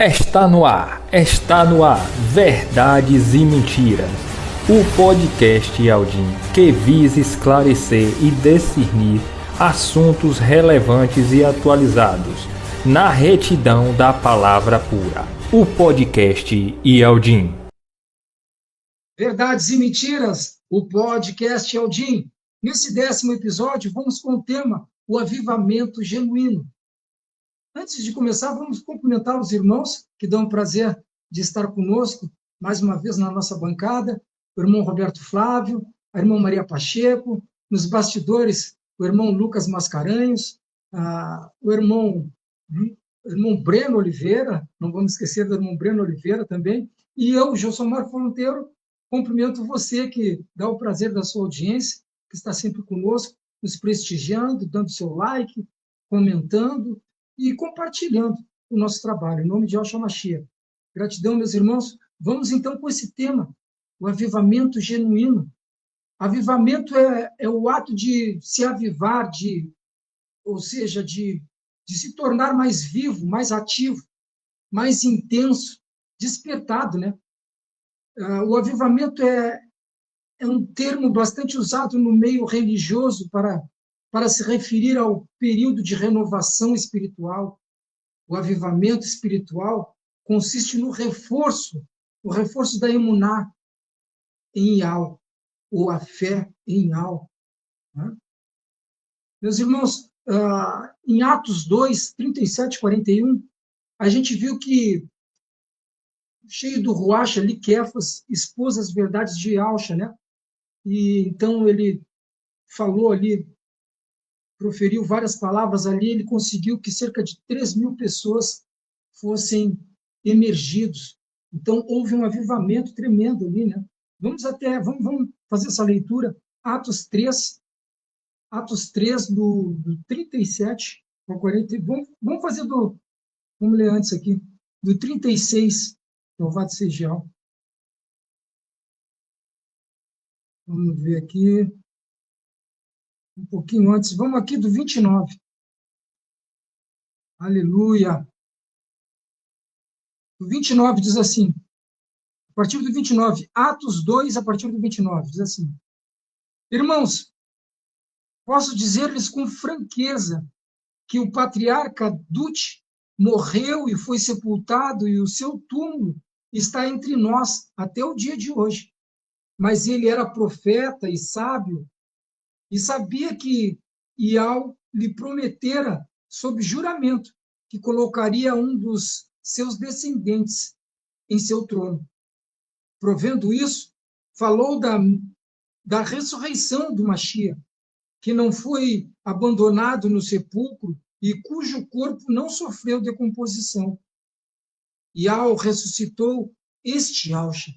Está no ar, Verdades e Mentiras, o podcast Aldin que visa esclarecer e discernir assuntos relevantes e atualizados na retidão da palavra pura. O podcast Aldin. Verdades e Mentiras, o podcast Aldin. Nesse 10º episódio, vamos com o tema o avivamento genuíno. Antes de começar, vamos cumprimentar os irmãos que dão o prazer de estar conosco, mais uma vez na nossa bancada, o irmão Roberto Flávio, a irmã Maria Pacheco, nos bastidores, o irmão Lucas Mascarenhos, o irmão Breno Oliveira, não vamos esquecer do irmão Breno Oliveira também, e eu, Gilsomar Fonteiro, cumprimento você que dá o prazer da sua audiência, que está sempre conosco, nos prestigiando, dando seu like, comentando e compartilhando o nosso trabalho, em nome de Yahshua Mashiach. Gratidão, meus irmãos. Vamos então com esse tema, o avivamento genuíno. Avivamento é o ato de se avivar, ou seja, de se tornar mais vivo, mais ativo, mais intenso, despertado, né? O avivamento é um termo bastante usado no meio religioso para se referir ao período de renovação espiritual. O avivamento espiritual consiste no reforço da emuná em Yahweh, ou a fé em Yahweh. Né? Meus irmãos, em Atos 2, 37 e 41, a gente viu que, cheio do Ruach ali, Quefas expôs as verdades de Yahshua, né? E então ele falou ali, proferiu várias palavras ali, ele conseguiu que cerca de 3.000 pessoas fossem emergidos. Então, houve um avivamento tremendo ali, né? Vamos fazer essa leitura, Atos 3, do 37 ao 40. Vamos ler antes aqui, do 36, louvado seja Yahweh. Vamos ver aqui, um pouquinho antes, vamos aqui do 29. Aleluia. O 29 diz assim, a partir do 29, Atos 2, a partir do 29, diz assim: Irmãos, posso dizer-lhes com franqueza que o patriarca Dute morreu e foi sepultado, e o seu túmulo está entre nós até o dia de hoje. Mas ele era profeta e sábio, e sabia que Iau lhe prometera, sob juramento, que colocaria um dos seus descendentes em seu trono. Provendo isso, falou da ressurreição do Mashiach, que não foi abandonado no sepulcro e cujo corpo não sofreu decomposição. Yahweh ressuscitou este Yahshua,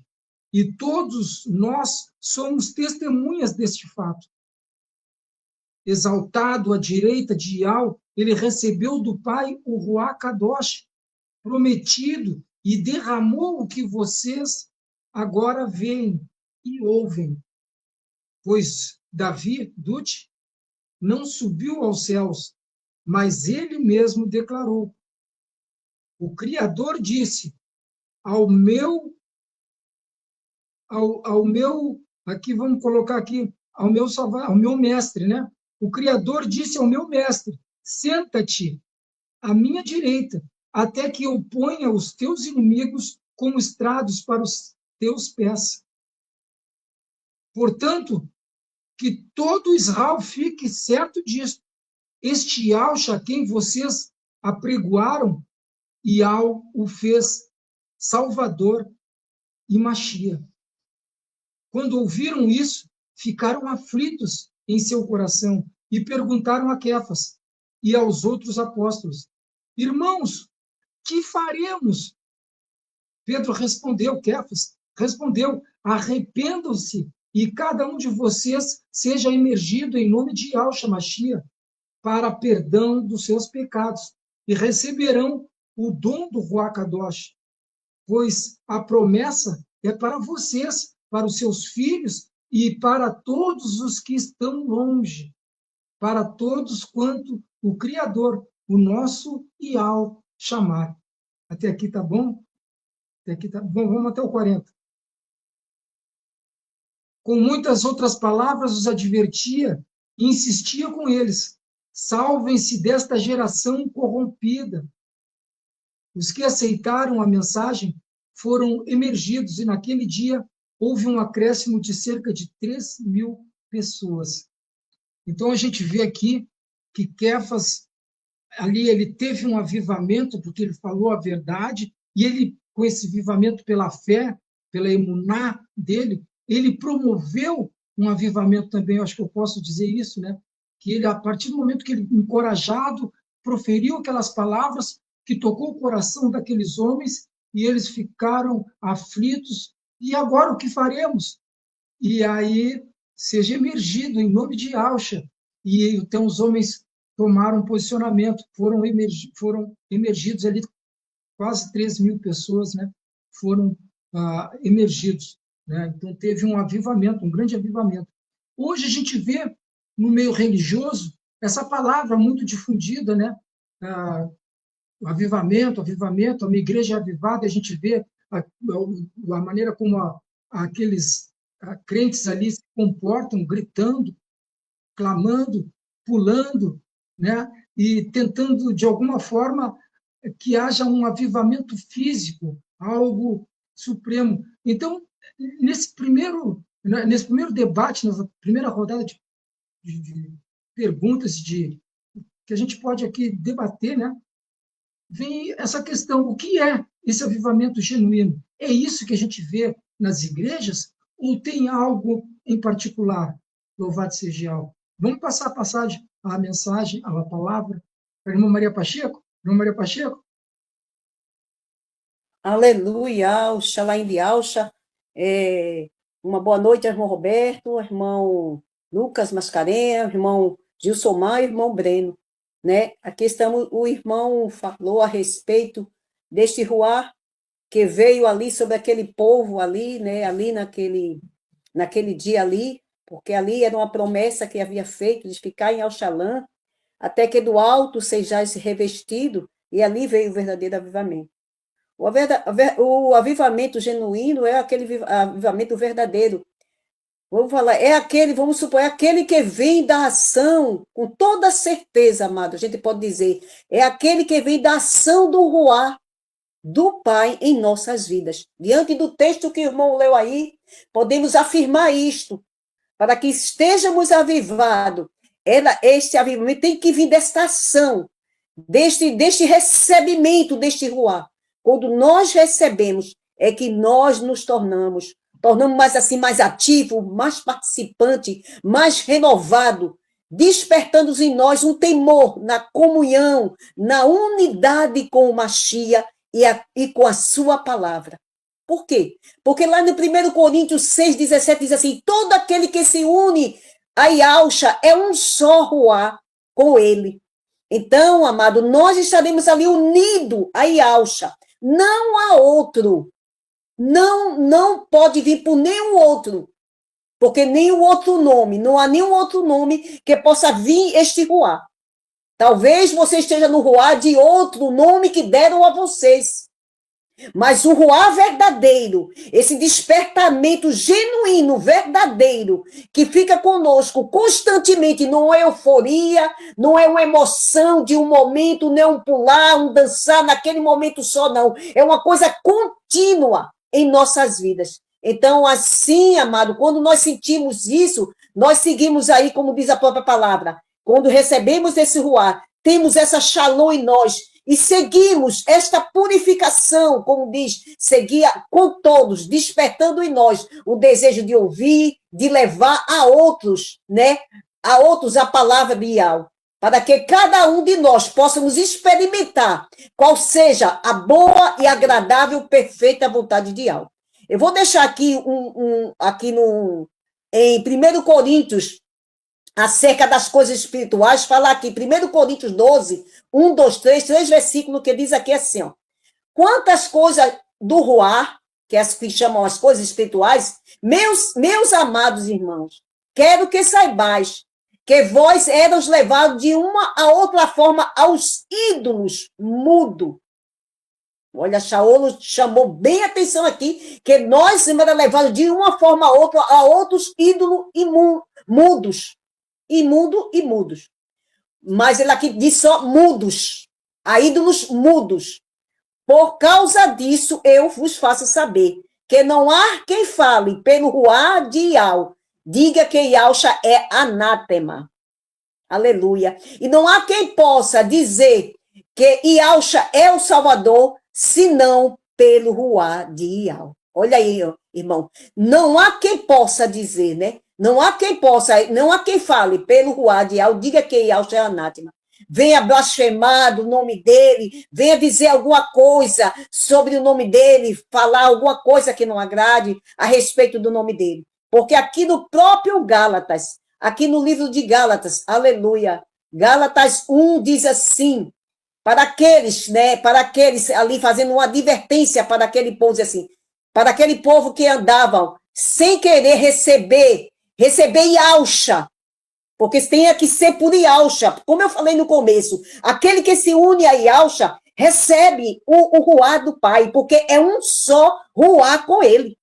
e todos nós somos testemunhas deste fato. Exaltado à direita de Yahweh, ele recebeu do Pai o Ruach Kadosh, prometido, e derramou o que vocês agora veem e ouvem. Pois Davi, Dute, não subiu aos céus, mas ele mesmo declarou: o Criador disse ao meu, aqui vamos colocar aqui, ao meu mestre, né? O Criador disse ao meu mestre: senta-te à minha direita, até que eu ponha os teus inimigos como estrados para os teus pés. Portanto, que todo Israel fique certo disso. Este Yahshua a quem vocês apregoaram, Yahweh o fez Salvador e Mashiach. Quando ouviram isso, ficaram aflitos em seu coração e perguntaram a Quefas e aos outros apóstolos: Irmãos, que faremos? Pedro respondeu, Quefas respondeu: arrependam-se e cada um de vocês seja emergido em nome de Yahshua Mashiach para perdão dos seus pecados e receberão o dom do Ruach Kadosh, pois a promessa é para vocês, para os seus filhos e para todos os que estão longe, para todos quanto o Criador, o nosso Yahweh, chamar. Até aqui tá bom? Até aqui tá bom, vamos até o 40. Com muitas outras palavras, os advertia e insistia com eles: salvem-se desta geração corrompida. Os que aceitaram a mensagem foram emergidos, e naquele dia houve um acréscimo de cerca de 3.000 pessoas. Então a gente vê aqui que Kefas, ali ele teve um avivamento, porque ele falou a verdade, e ele, com esse avivamento pela fé, pela emuná dele, ele promoveu um avivamento também, eu acho que eu posso dizer isso, né? Que ele, a partir do momento que ele, encorajado, proferiu aquelas palavras, que tocou o coração daqueles homens, e eles ficaram aflitos, e agora o que faremos? E aí, seja emergido em nome de Yahshua, e então os homens tomaram posicionamento, foram emergidos ali, quase 3.000 pessoas, né, foram emergidos. Né? Então, teve um avivamento, um grande avivamento. Hoje a gente vê, no meio religioso, essa palavra muito difundida, né? Avivamento, avivamento, uma igreja avivada, a gente vê a maneira como aqueles crentes ali se comportam, gritando, clamando, pulando, né? E tentando, de alguma forma, que haja um avivamento físico, algo supremo. Então, nesse primeiro debate, nessa primeira rodada de perguntas que a gente pode aqui debater, né? Vem essa questão: o que é esse avivamento genuíno? É isso que a gente vê nas igrejas ou tem algo em particular? Louvado seja Yahweh. Vamos passar a mensagem, a palavra para a irmã Maria Pacheco? Irmã Maria Pacheco? Aleluia, Oxalá de Alxa. Uma boa noite, irmão Roberto, irmão Lucas Mascarenhas, irmão Gilsomar e irmão Breno. Né? Aqui estamos, o irmão falou a respeito deste ruar que veio ali sobre aquele povo ali, né? Ali naquele dia ali, porque ali era uma promessa que havia feito de ficar em Alxalã, até que do alto sejais revestido, e ali veio o verdadeiro avivamento. O avivamento genuíno é aquele avivamento verdadeiro. Vamos falar, vamos supor, é aquele que vem da ação, com toda certeza, amado, a gente pode dizer, é aquele que vem da ação do ruar do Pai em nossas vidas. Diante do texto que o irmão leu aí, podemos afirmar isto, para que estejamos avivados. Este avivamento tem que vir desta ação, deste recebimento, deste ruar. Quando nós recebemos, é que nós nos tornamos mais assim, mais ativo, mais participante, mais renovado, despertando em nós um temor na comunhão, na unidade com o Machia e com a sua palavra. Por quê? Porque lá no 1 Coríntios 6,17 diz assim: todo aquele que se une a Yahshua é um só ruar com ele. Então, amado, nós estaremos ali unidos a Yahshua. Não há outro. Não pode vir por nenhum outro. Porque nenhum outro nome, não há nenhum outro nome que possa vir este ruar. Talvez você esteja no ruar de outro nome que deram a vocês. Mas o ruar verdadeiro, esse despertamento genuíno, verdadeiro, que fica conosco constantemente, não é euforia, não é uma emoção de um momento, não é um pular, um dançar naquele momento só, não. É uma coisa contínua em nossas vidas. Então, assim, amado, quando nós sentimos isso, nós seguimos aí, como diz a própria palavra, quando recebemos esse ruar, temos essa shalom em nós, e seguimos esta purificação, como diz, seguir com todos, despertando em nós o desejo de ouvir, de levar a outros, né? A outros a palavra de Yahweh, para que cada um de nós possamos experimentar qual seja a boa e agradável, perfeita vontade de Yahweh. Eu vou deixar aqui em 1 Coríntios, acerca das coisas espirituais, falar aqui, 1 Coríntios 12, 1, 2, 3 versículos, que diz aqui assim, ó: quantas coisas do ruar, que é as que chamam as coisas espirituais, meus amados irmãos, quero que saibais que vós eras levados de uma a outra forma aos ídolos mudo, Olha, Shaul chamou bem a atenção aqui, que nós somos levados de uma forma a outra a outros ídolos mudos. Imundo e mudos. Mas ele aqui diz só mudos. A ídolos mudos. Por causa disso, eu vos faço saber que não há quem fale pelo ruá de Ial, diga que Ialcha é anátema. Aleluia. E não há quem possa dizer que Ialcha é o Salvador, senão pelo ruá de Ial. Olha aí, irmão. Não há quem possa dizer, né? Não há quem fale pelo ruá de Ial, diga que Ialcha é anátema. Venha blasfemar do nome dele, venha dizer alguma coisa sobre o nome dele, falar alguma coisa que não agrade a respeito do nome dele. Porque aqui no próprio Gálatas, aqui no livro de Gálatas, aleluia, Gálatas 1 diz assim, para aqueles ali fazendo uma advertência para aquele povo, diz assim, para aquele povo que andavam sem querer receber Ialcha, porque tem que ser por Ialcha, como eu falei no começo, aquele que se une a Ialcha recebe o ruá do Pai, porque é um só ruá com ele.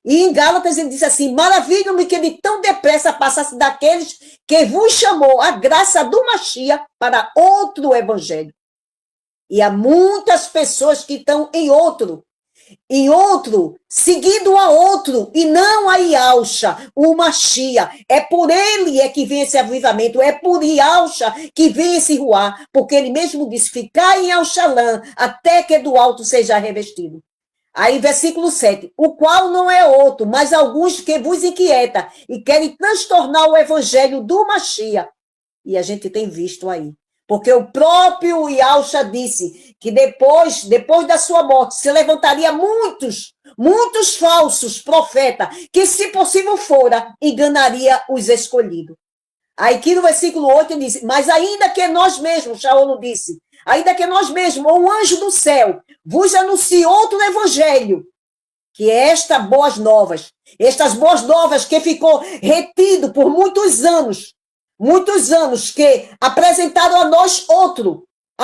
E em Gálatas ele diz assim, maravilha-me que ele tão depressa passasse daqueles que vos chamou a graça do Machia para outro evangelho. E há muitas pessoas que estão em outro, seguindo a outro, e não a Ialcha, o Machia. É por ele que vem esse avivamento, é por Ialcha que vem esse ruá, porque ele mesmo diz, ficai em Alxalã, até que do alto seja revestido. Aí, versículo 7, o qual não é outro, mas alguns que vos inquieta e querem transtornar o evangelho do Machia. E a gente tem visto aí. Porque o próprio Ialcha disse que depois da sua morte se levantaria muitos falsos profetas, que se possível fora, enganaria os escolhidos. Aí aqui no versículo 8 ele diz, mas ainda que nós mesmos, Shaul disse, ainda que nós mesmos, ou um anjo do céu, vos anuncie outro evangelho, que é estas boas novas que ficou retido por muitos anos, que apresentaram a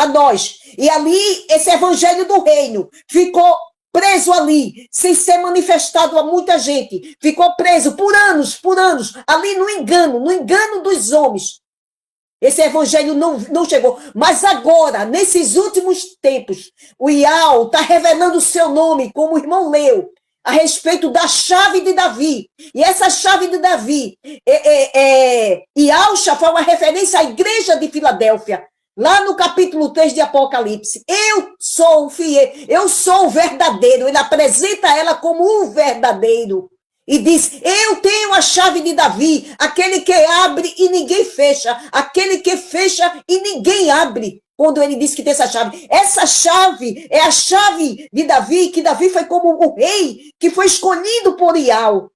nós, e ali esse evangelho do reino ficou preso ali, sem ser manifestado a muita gente, ficou preso por anos, ali no engano dos homens. Esse evangelho não chegou, mas agora, nesses últimos tempos, o Ial está revelando o seu nome, como o irmão leu, a respeito da chave de Davi. E essa chave de Davi, Ialcha foi uma referência à igreja de Filadélfia, lá no capítulo 3 de Apocalipse. Eu sou o fiel, eu sou o verdadeiro. Ele apresenta ela como o verdadeiro. E diz, eu tenho a chave de Davi, aquele que abre e ninguém fecha, aquele que fecha e ninguém abre. Quando ele diz que tem essa chave é a chave de Davi, que Davi foi como o rei que foi escolhido por Ial.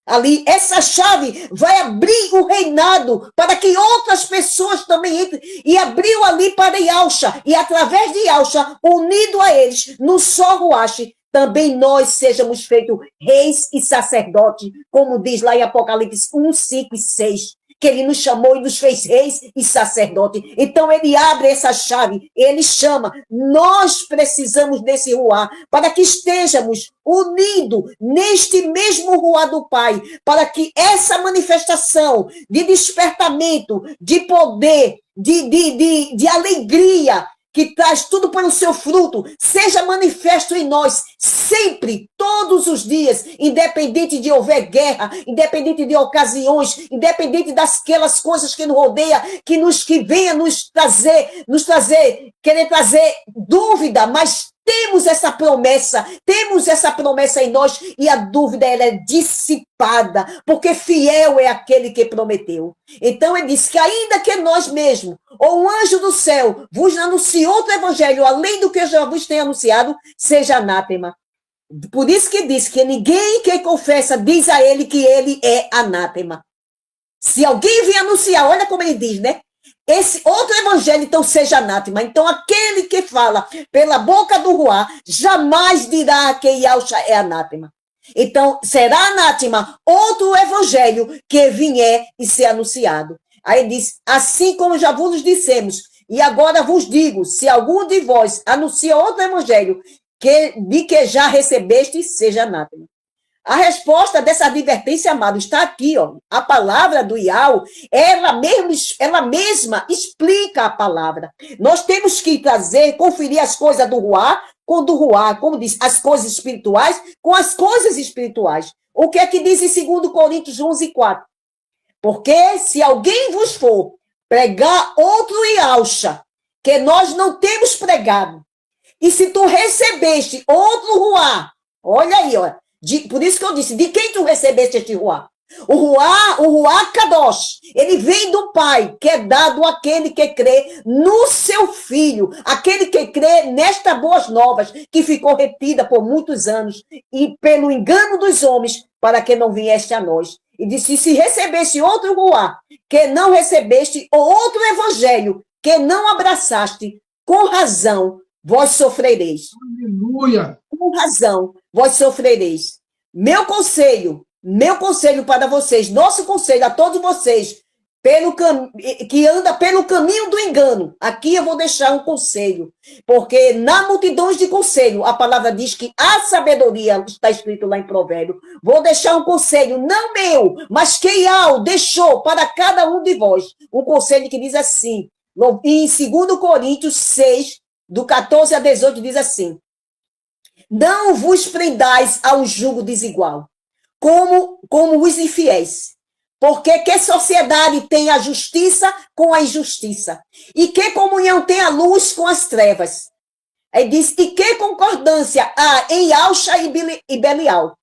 Ali, essa chave vai abrir o reinado para que outras pessoas também entrem. E abriu ali para Ialcha. E através de Ialcha, unido a eles, no só ruache, também nós sejamos feitos reis e sacerdotes, como diz lá em Apocalipse 1, 5 e 6, que ele nos chamou e nos fez reis e sacerdotes. Então ele abre essa chave, ele chama, nós precisamos desse ruá, para que estejamos unidos neste mesmo ruá do Pai, para que essa manifestação de despertamento, de poder, de alegria, que traz tudo para o seu fruto, seja manifesto em nós, sempre, todos os dias, independente de houver guerra, independente de ocasiões, independente daquelas coisas que nos rodeia, que venha nos trazer, querer trazer dúvida, mas temos essa promessa em nós, e a dúvida ela é dissipada, porque fiel é aquele que prometeu. Então ele diz que ainda que nós mesmos, ou um anjo do céu, vos anuncie outro evangelho, além do que eu já vos tenho anunciado, seja anátema. Por isso que diz que ninguém que confessa diz a ele que ele é anátema. Se alguém vem anunciar, olha como ele diz, né? Esse outro evangelho, então, seja anátema. Então, aquele que fala pela boca do ruá, jamais dirá que Ialcha é anátema. Então, será anátema outro evangelho que vier e ser anunciado. Aí diz, assim como já vos dissemos, e agora vos digo, se algum de vós anuncia outro evangelho, de que já recebeste, seja anátema. A resposta dessa advertência, amado, está aqui, ó. A palavra do Iau, ela mesma explica a palavra. Nós temos que trazer, conferir as coisas do Ruá, como diz, as coisas espirituais, com as coisas espirituais. O que é que diz em 2 Coríntios 11:4? Porque se alguém vos for pregar outro Iauxa, que nós não temos pregado, e se tu recebeste outro Ruá, olha aí, ó, por isso que eu disse, de quem tu recebeste este Ruá? O Ruá Kadosh, ele vem do Pai, que é dado àquele que crê no seu Filho, aquele que crê nesta boas novas, que ficou retida por muitos anos, e pelo engano dos homens, para que não viesse a nós. E disse, se recebeste outro Ruá, que não recebeste, ou outro evangelho, que não abraçaste, com razão, vós sofrereis. Aleluia! Com razão, vós sofrereis. Meu conselho para vocês, nosso conselho a todos vocês, que anda pelo caminho do engano. Aqui eu vou deixar um conselho, porque na multidão de conselho, a palavra diz que a sabedoria, está escrito lá em Provérbio. Vou deixar um conselho, não meu, mas que Iau deixou para cada um de vós. Um conselho que diz assim, em 2 Coríntios 6, do 14 a 18, diz assim: não vos prendais ao jugo desigual, como os infiéis. Porque que sociedade tem a justiça com a injustiça? E que comunhão tem a luz com as trevas? Aí diz, e que concordância há em Iauxa e Belial?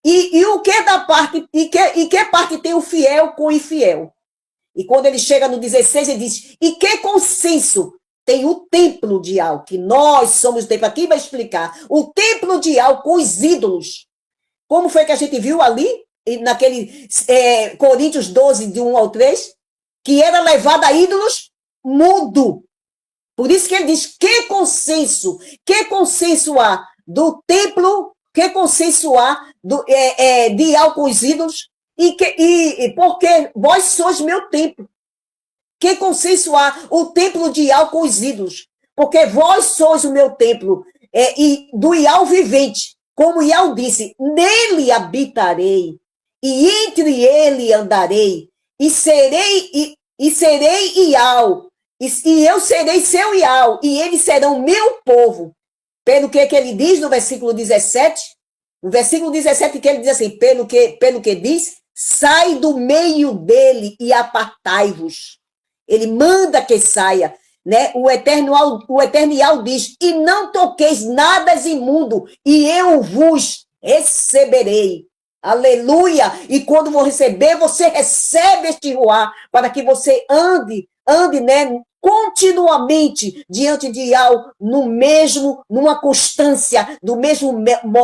E o que da parte, e que parte tem o fiel com o infiel? E quando ele chega no 16, ele diz, e que consenso tem o templo de Iau, que nós somos o templo. Aqui vai explicar. O templo de Iau com os ídolos. Como foi que a gente viu ali, naquele Coríntios 12, de 1 ao 3, que era levado a ídolos mudo. Por isso que ele diz, que consenso há do templo, que consenso há de Iau com os ídolos, e porque vós sois meu templo. Que consenso há o templo de Iau com os ídolos? Porque vós sois o meu templo, e do Iau vivente. Como Iau disse, nele habitarei, e entre ele andarei, e serei Iau, e eu serei seu Iau, e eles serão meu povo. Pelo que ele diz no versículo 17, no versículo 17 que ele diz assim, pelo que diz, sai do meio dele e apartai-vos. Ele manda que saia, né? O Eternial diz, e não toqueis nada imundo, e eu vos receberei. Aleluia! E quando vou receber, você recebe este ruá, para que você ande, né? Continuamente diante de Iau, numa constância, do mesmo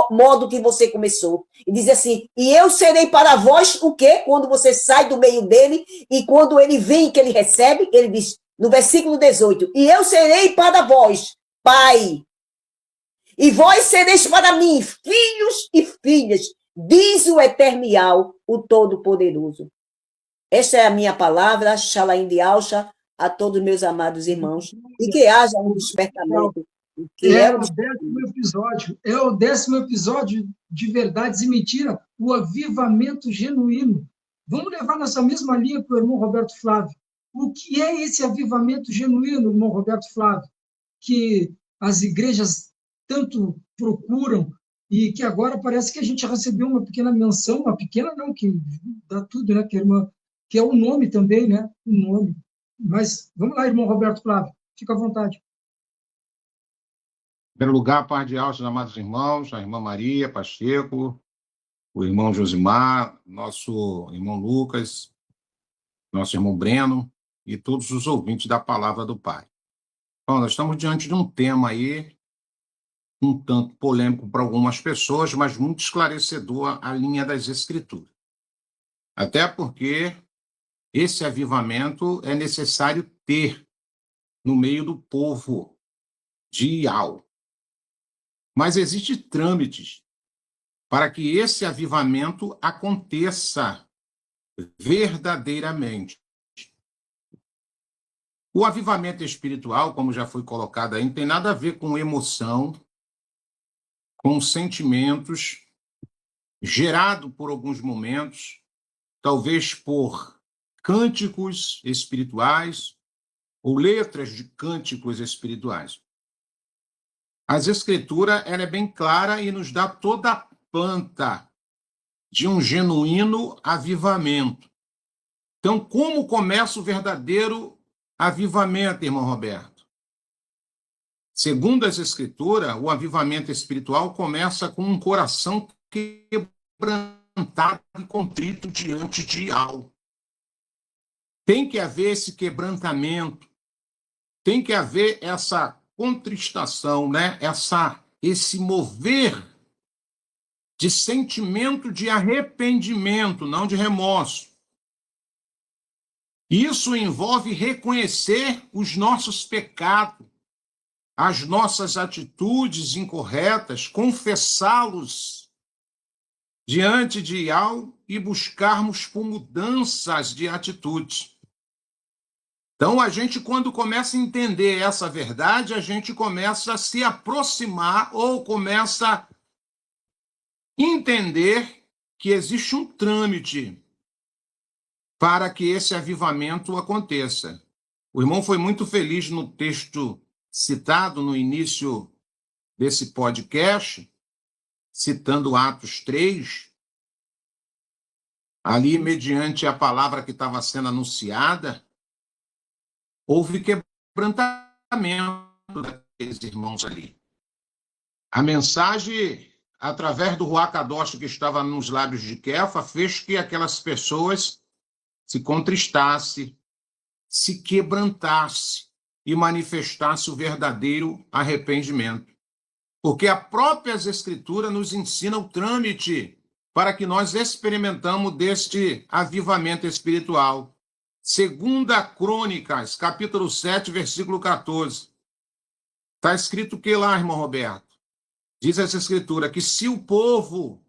modo que você começou. E diz assim, e eu serei para vós o quê? Quando você sai do meio dele, e quando ele vem, que ele recebe, ele diz, no versículo 18, e eu serei para vós, Pai, e vós sereis para mim, filhos e filhas, diz o Eternial, o Todo-Poderoso. Esta é a minha palavra, Shalaim de Alcha, a todos meus amados irmãos, e que haja um despertamento. É o 10º episódio de Verdades e Mentira, o avivamento genuíno. Vamos levar nessa mesma linha para o irmão Roberto Flávio. O que é esse avivamento genuíno, irmão Roberto Flávio, que as igrejas tanto procuram e que agora parece que a gente recebeu uma pequena menção, uma pequena não, que dá tudo, né, que é o nome também, né, o nome. Mas vamos lá, irmão Roberto Flávio, fica à vontade. Em primeiro lugar, paz de altos, amados irmãos, a irmã Maria Pacheco, o irmão Josimar, nosso irmão Lucas, nosso irmão Breno e todos os ouvintes da Palavra do Pai. Bom, nós estamos diante de um tema aí, um tanto polêmico para algumas pessoas, mas muito esclarecedor à linha das Escrituras. Até porque esse avivamento é necessário ter no meio do povo de Iau. Mas existem trâmites para que esse avivamento aconteça verdadeiramente. O avivamento espiritual, como já foi colocado aí, não tem nada a ver com emoção, com sentimentos, gerado por alguns momentos, talvez por cânticos espirituais ou letras de cânticos espirituais. As Escrituras, ela é bem clara e nos dá toda a planta de um genuíno avivamento. Então, como começa o verdadeiro avivamento, irmão Roberto? Segundo as Escrituras, o avivamento espiritual começa com um coração quebrantado e contrito diante de Yahweh. Tem que haver esse quebrantamento, tem que haver essa contristação, né? Esse mover de sentimento de arrependimento, não de remorso. Isso envolve reconhecer os nossos pecados, as nossas atitudes incorretas, confessá-los diante de Yahweh e buscarmos por mudanças de atitude. Então, a gente, quando começa a entender essa verdade, a gente começa a se aproximar ou começa a entender que existe um trâmite para que esse avivamento aconteça. O irmão foi muito feliz no texto citado no início desse podcast, citando Atos 3, ali, mediante a palavra que estava sendo anunciada, houve quebrantamento daqueles irmãos ali. A mensagem, através do Ruach Kadosh que estava nos lábios de Kefa, fez que aquelas pessoas se contristassem, se quebrantassem e manifestassem o verdadeiro arrependimento. Porque a própria Escritura nos ensina o trâmite para que nós experimentamos deste avivamento espiritual. Segunda Crônicas, capítulo 7, versículo 14. Está escrito o que lá, irmão Roberto? Diz essa Escritura que se o povo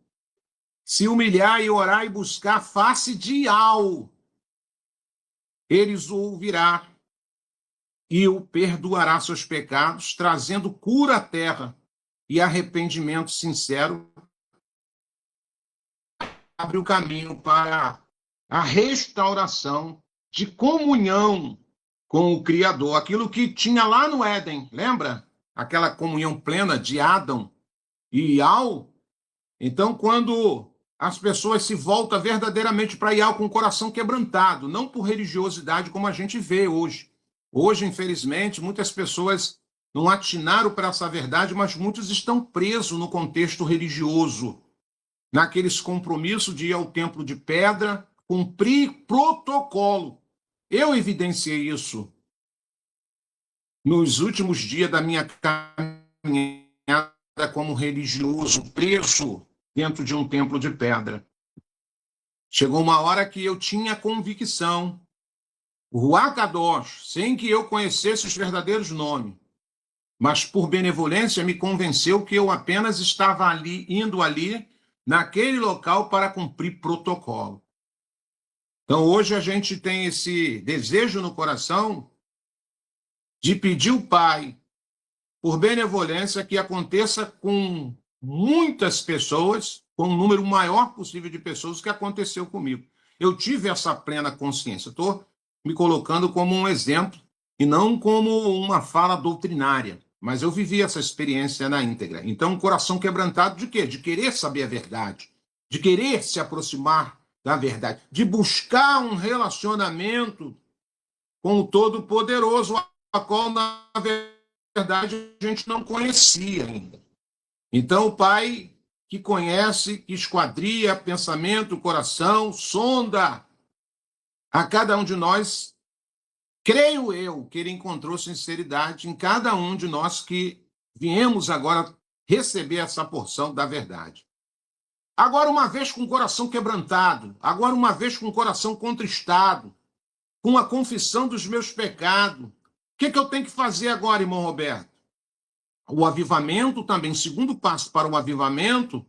se humilhar e orar e buscar a face de Yahweh, eles o ouvirá e o perdoará seus pecados, trazendo cura à terra e arrependimento sincero, abre o caminho para a restauração de comunhão com o Criador, aquilo que tinha lá no Éden, lembra? Aquela comunhão plena de Adão e Yahweh. Então, quando as pessoas se voltam verdadeiramente para Yahweh com o coração quebrantado, não por religiosidade como a gente vê hoje. Hoje, infelizmente, muitas pessoas não atinaram para essa verdade, mas muitos estão presos no contexto religioso, naqueles compromissos de ir ao templo de pedra, cumprir protocolo. Eu evidenciei isso nos últimos dias da minha caminhada como religioso, preso dentro de um templo de pedra. Chegou uma hora que eu tinha convicção, o Ruach Kadosh, sem que eu conhecesse os verdadeiros nomes, mas por benevolência me convenceu que eu apenas estava ali, indo ali, naquele local para cumprir protocolo. Então, hoje a gente tem esse desejo no coração de pedir ao Pai, por benevolência, que aconteça com muitas pessoas, com um número maior possível de pessoas, que aconteceu comigo. Eu tive essa plena consciência. Estou me colocando como um exemplo e não como uma fala doutrinária, mas eu vivi essa experiência na íntegra. Então, um coração quebrantado de quê? De querer saber a verdade, de querer se aproximar da verdade, de buscar um relacionamento com o Todo-Poderoso, a qual, na verdade, a gente não conhecia ainda. Então, o Pai que conhece, que esquadria pensamento, coração, sonda a cada um de nós, creio eu que ele encontrou sinceridade em cada um de nós que viemos agora receber essa porção da verdade. Agora, uma vez com o coração quebrantado, agora uma vez com o coração contristado, com a confissão dos meus pecados, o que eu tenho que fazer agora, irmão Roberto? O avivamento também, o segundo passo para o avivamento,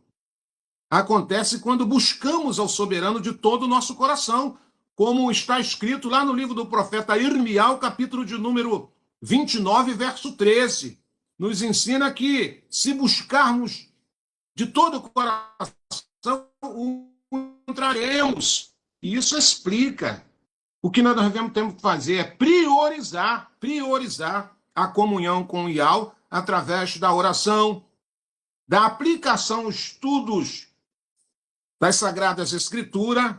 acontece quando buscamos ao soberano de todo o nosso coração, como está escrito lá no livro do profeta Irmial, capítulo de número 29, verso 13. Nos ensina que, se buscarmos de todo o coração o encontraremos. E isso explica. O que nós temos que fazer é priorizar a comunhão com o Yahweh através da oração, da aplicação, estudos das Sagradas Escrituras,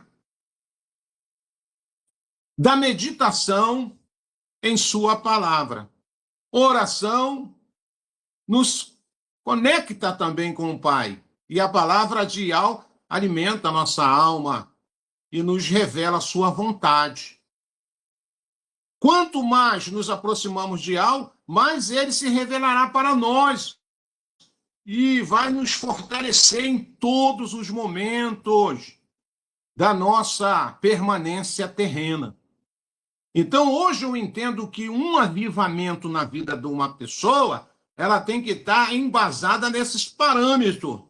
da meditação em sua palavra. Oração nos conecta também com o Pai. E a palavra de Yahweh alimenta a nossa alma e nos revela a sua vontade. Quanto mais nos aproximamos de Yahweh, mais ele se revelará para nós e vai nos fortalecer em todos os momentos da nossa permanência terrena. Então, hoje eu entendo que um avivamento na vida de uma pessoa, ela tem que estar embasada nesses parâmetros.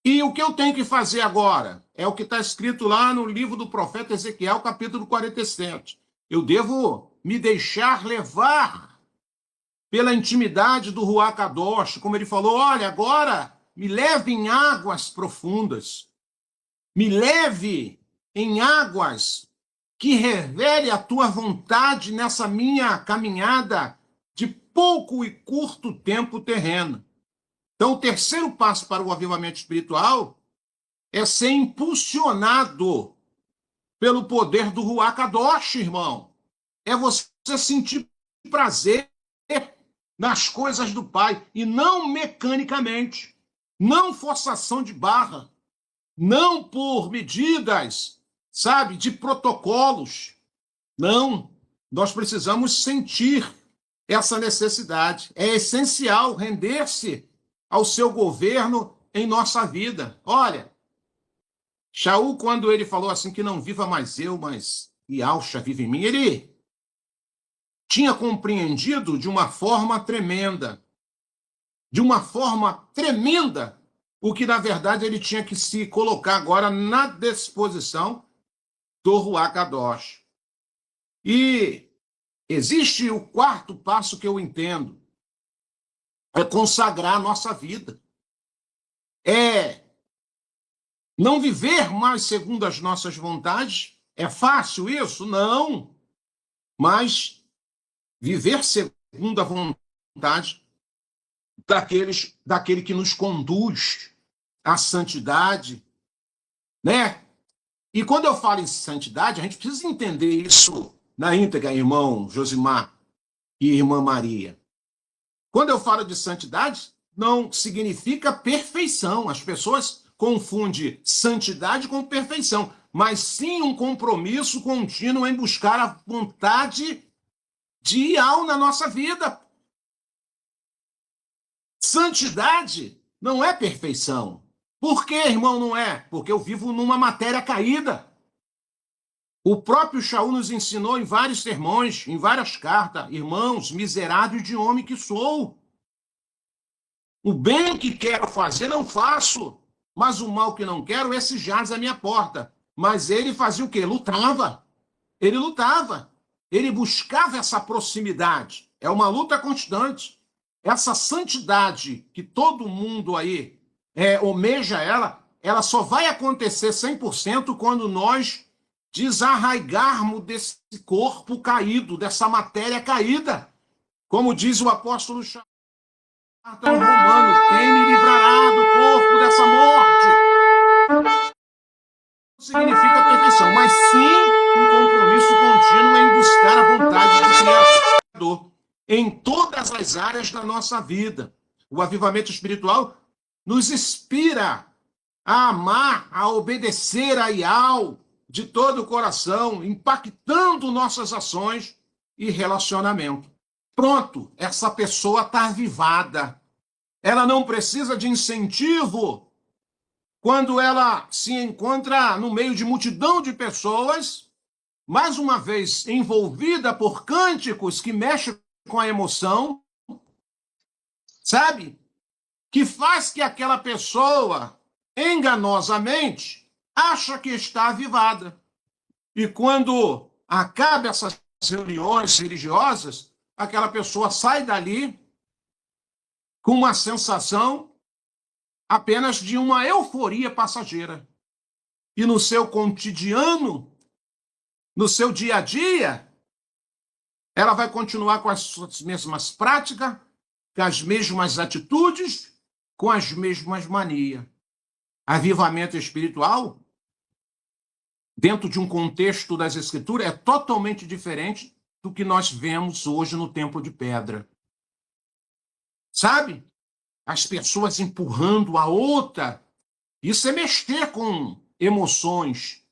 E o que eu tenho que fazer agora? É o que está escrito lá no livro do profeta Ezequiel, capítulo 47. Eu devo me deixar levar pela intimidade do Ruach Kadosh, como ele falou, olha, agora me leve em águas profundas, me leve em águas que revele a tua vontade nessa minha caminhada de pouco e curto tempo terreno. Então, o terceiro passo para o avivamento espiritual é ser impulsionado pelo poder do Ruach Kadosh, irmão. É você sentir prazer nas coisas do Pai, e não mecanicamente, não forçação de barra, não por medidas, sabe, de protocolos. Não, nós precisamos sentir essa necessidade. É essencial render-se ao seu governo em nossa vida. Olha, Shaul, quando ele falou assim que não viva mais eu, mas Yahushua vive em mim, ele tinha compreendido de uma forma tremenda, o que, na verdade, ele tinha que se colocar agora na disposição do Ruach Kadosh. E existe o quarto passo que eu entendo, é consagrar a nossa vida. É não viver mais segundo as nossas vontades. É fácil isso? Não. Mas viver segundo a vontade daquele que nos conduz à santidade, né? E quando eu falo em santidade, a gente precisa entender isso na íntegra, irmão Josimar e irmã Maria. Quando eu falo de santidade, não significa perfeição. As pessoas confundem santidade com perfeição, mas sim um compromisso contínuo em buscar a vontade de Yahweh na nossa vida. Santidade não é perfeição. Por que, irmão, não é? Porque eu vivo numa matéria caída. O próprio Shaul nos ensinou em vários sermões, em várias cartas, irmãos, miserável de homem que sou. O bem que quero fazer, não faço, mas o mal que não quero, esse jaz à minha porta. Mas ele fazia o quê? Lutava. Ele lutava. Ele buscava essa proximidade. É uma luta constante. Essa santidade que todo mundo aí almeja ela só vai acontecer 100% quando nós desarraigarmos desse corpo caído, dessa matéria caída. Como diz o apóstolo Romano, quem me livrará do corpo dessa morte? Não significa perfeição, mas sim um compromisso contínuo em buscar a vontade do Criador em todas as áreas da nossa vida. O avivamento espiritual nos inspira a amar, a obedecer a Yahweh de todo o coração, impactando nossas ações e relacionamento. Pronto, essa pessoa está avivada. Ela não precisa de incentivo quando ela se encontra no meio de multidão de pessoas, mais uma vez envolvida por cânticos que mexem com a emoção, sabe? Que faz que aquela pessoa, enganosamente, acha que está avivada. E quando acaba essas reuniões religiosas, aquela pessoa sai dali com uma sensação apenas de uma euforia passageira. E no seu cotidiano, no seu dia a dia, ela vai continuar com as suas mesmas práticas, com as mesmas atitudes, com as mesmas manias. Avivamento espiritual, dentro de um contexto das Escrituras, é totalmente diferente do que nós vemos hoje no Templo de Pedra. Sabe? As pessoas empurrando a outra. Isso é mexer com emoções.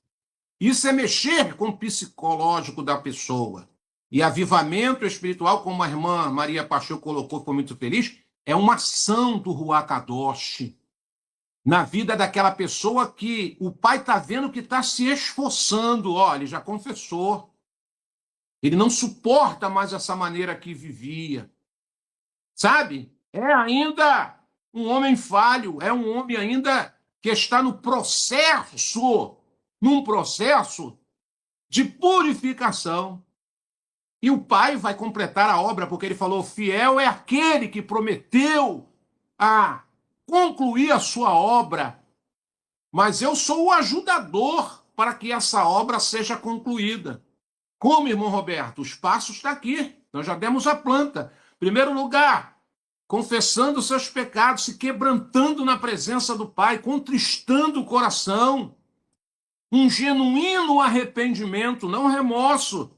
Isso é mexer com o psicológico da pessoa. E avivamento espiritual, como a irmã Maria Pacheco colocou, foi muito feliz, é uma ação do Ruach Kadosh na vida daquela pessoa que o pai está vendo que está se esforçando. Olha, ele já confessou. Ele não suporta mais essa maneira que vivia. Sabe? É ainda um homem falho, é um homem ainda que está num processo de purificação. E o pai vai completar a obra, porque ele falou, fiel é aquele que prometeu a concluir a sua obra, mas eu sou o ajudador para que essa obra seja concluída. Como, irmão Roberto? Os passos estão aqui, nós já demos a planta. Primeiro lugar, confessando seus pecados, se quebrantando na presença do Pai, contristando o coração, um genuíno arrependimento, não remorso.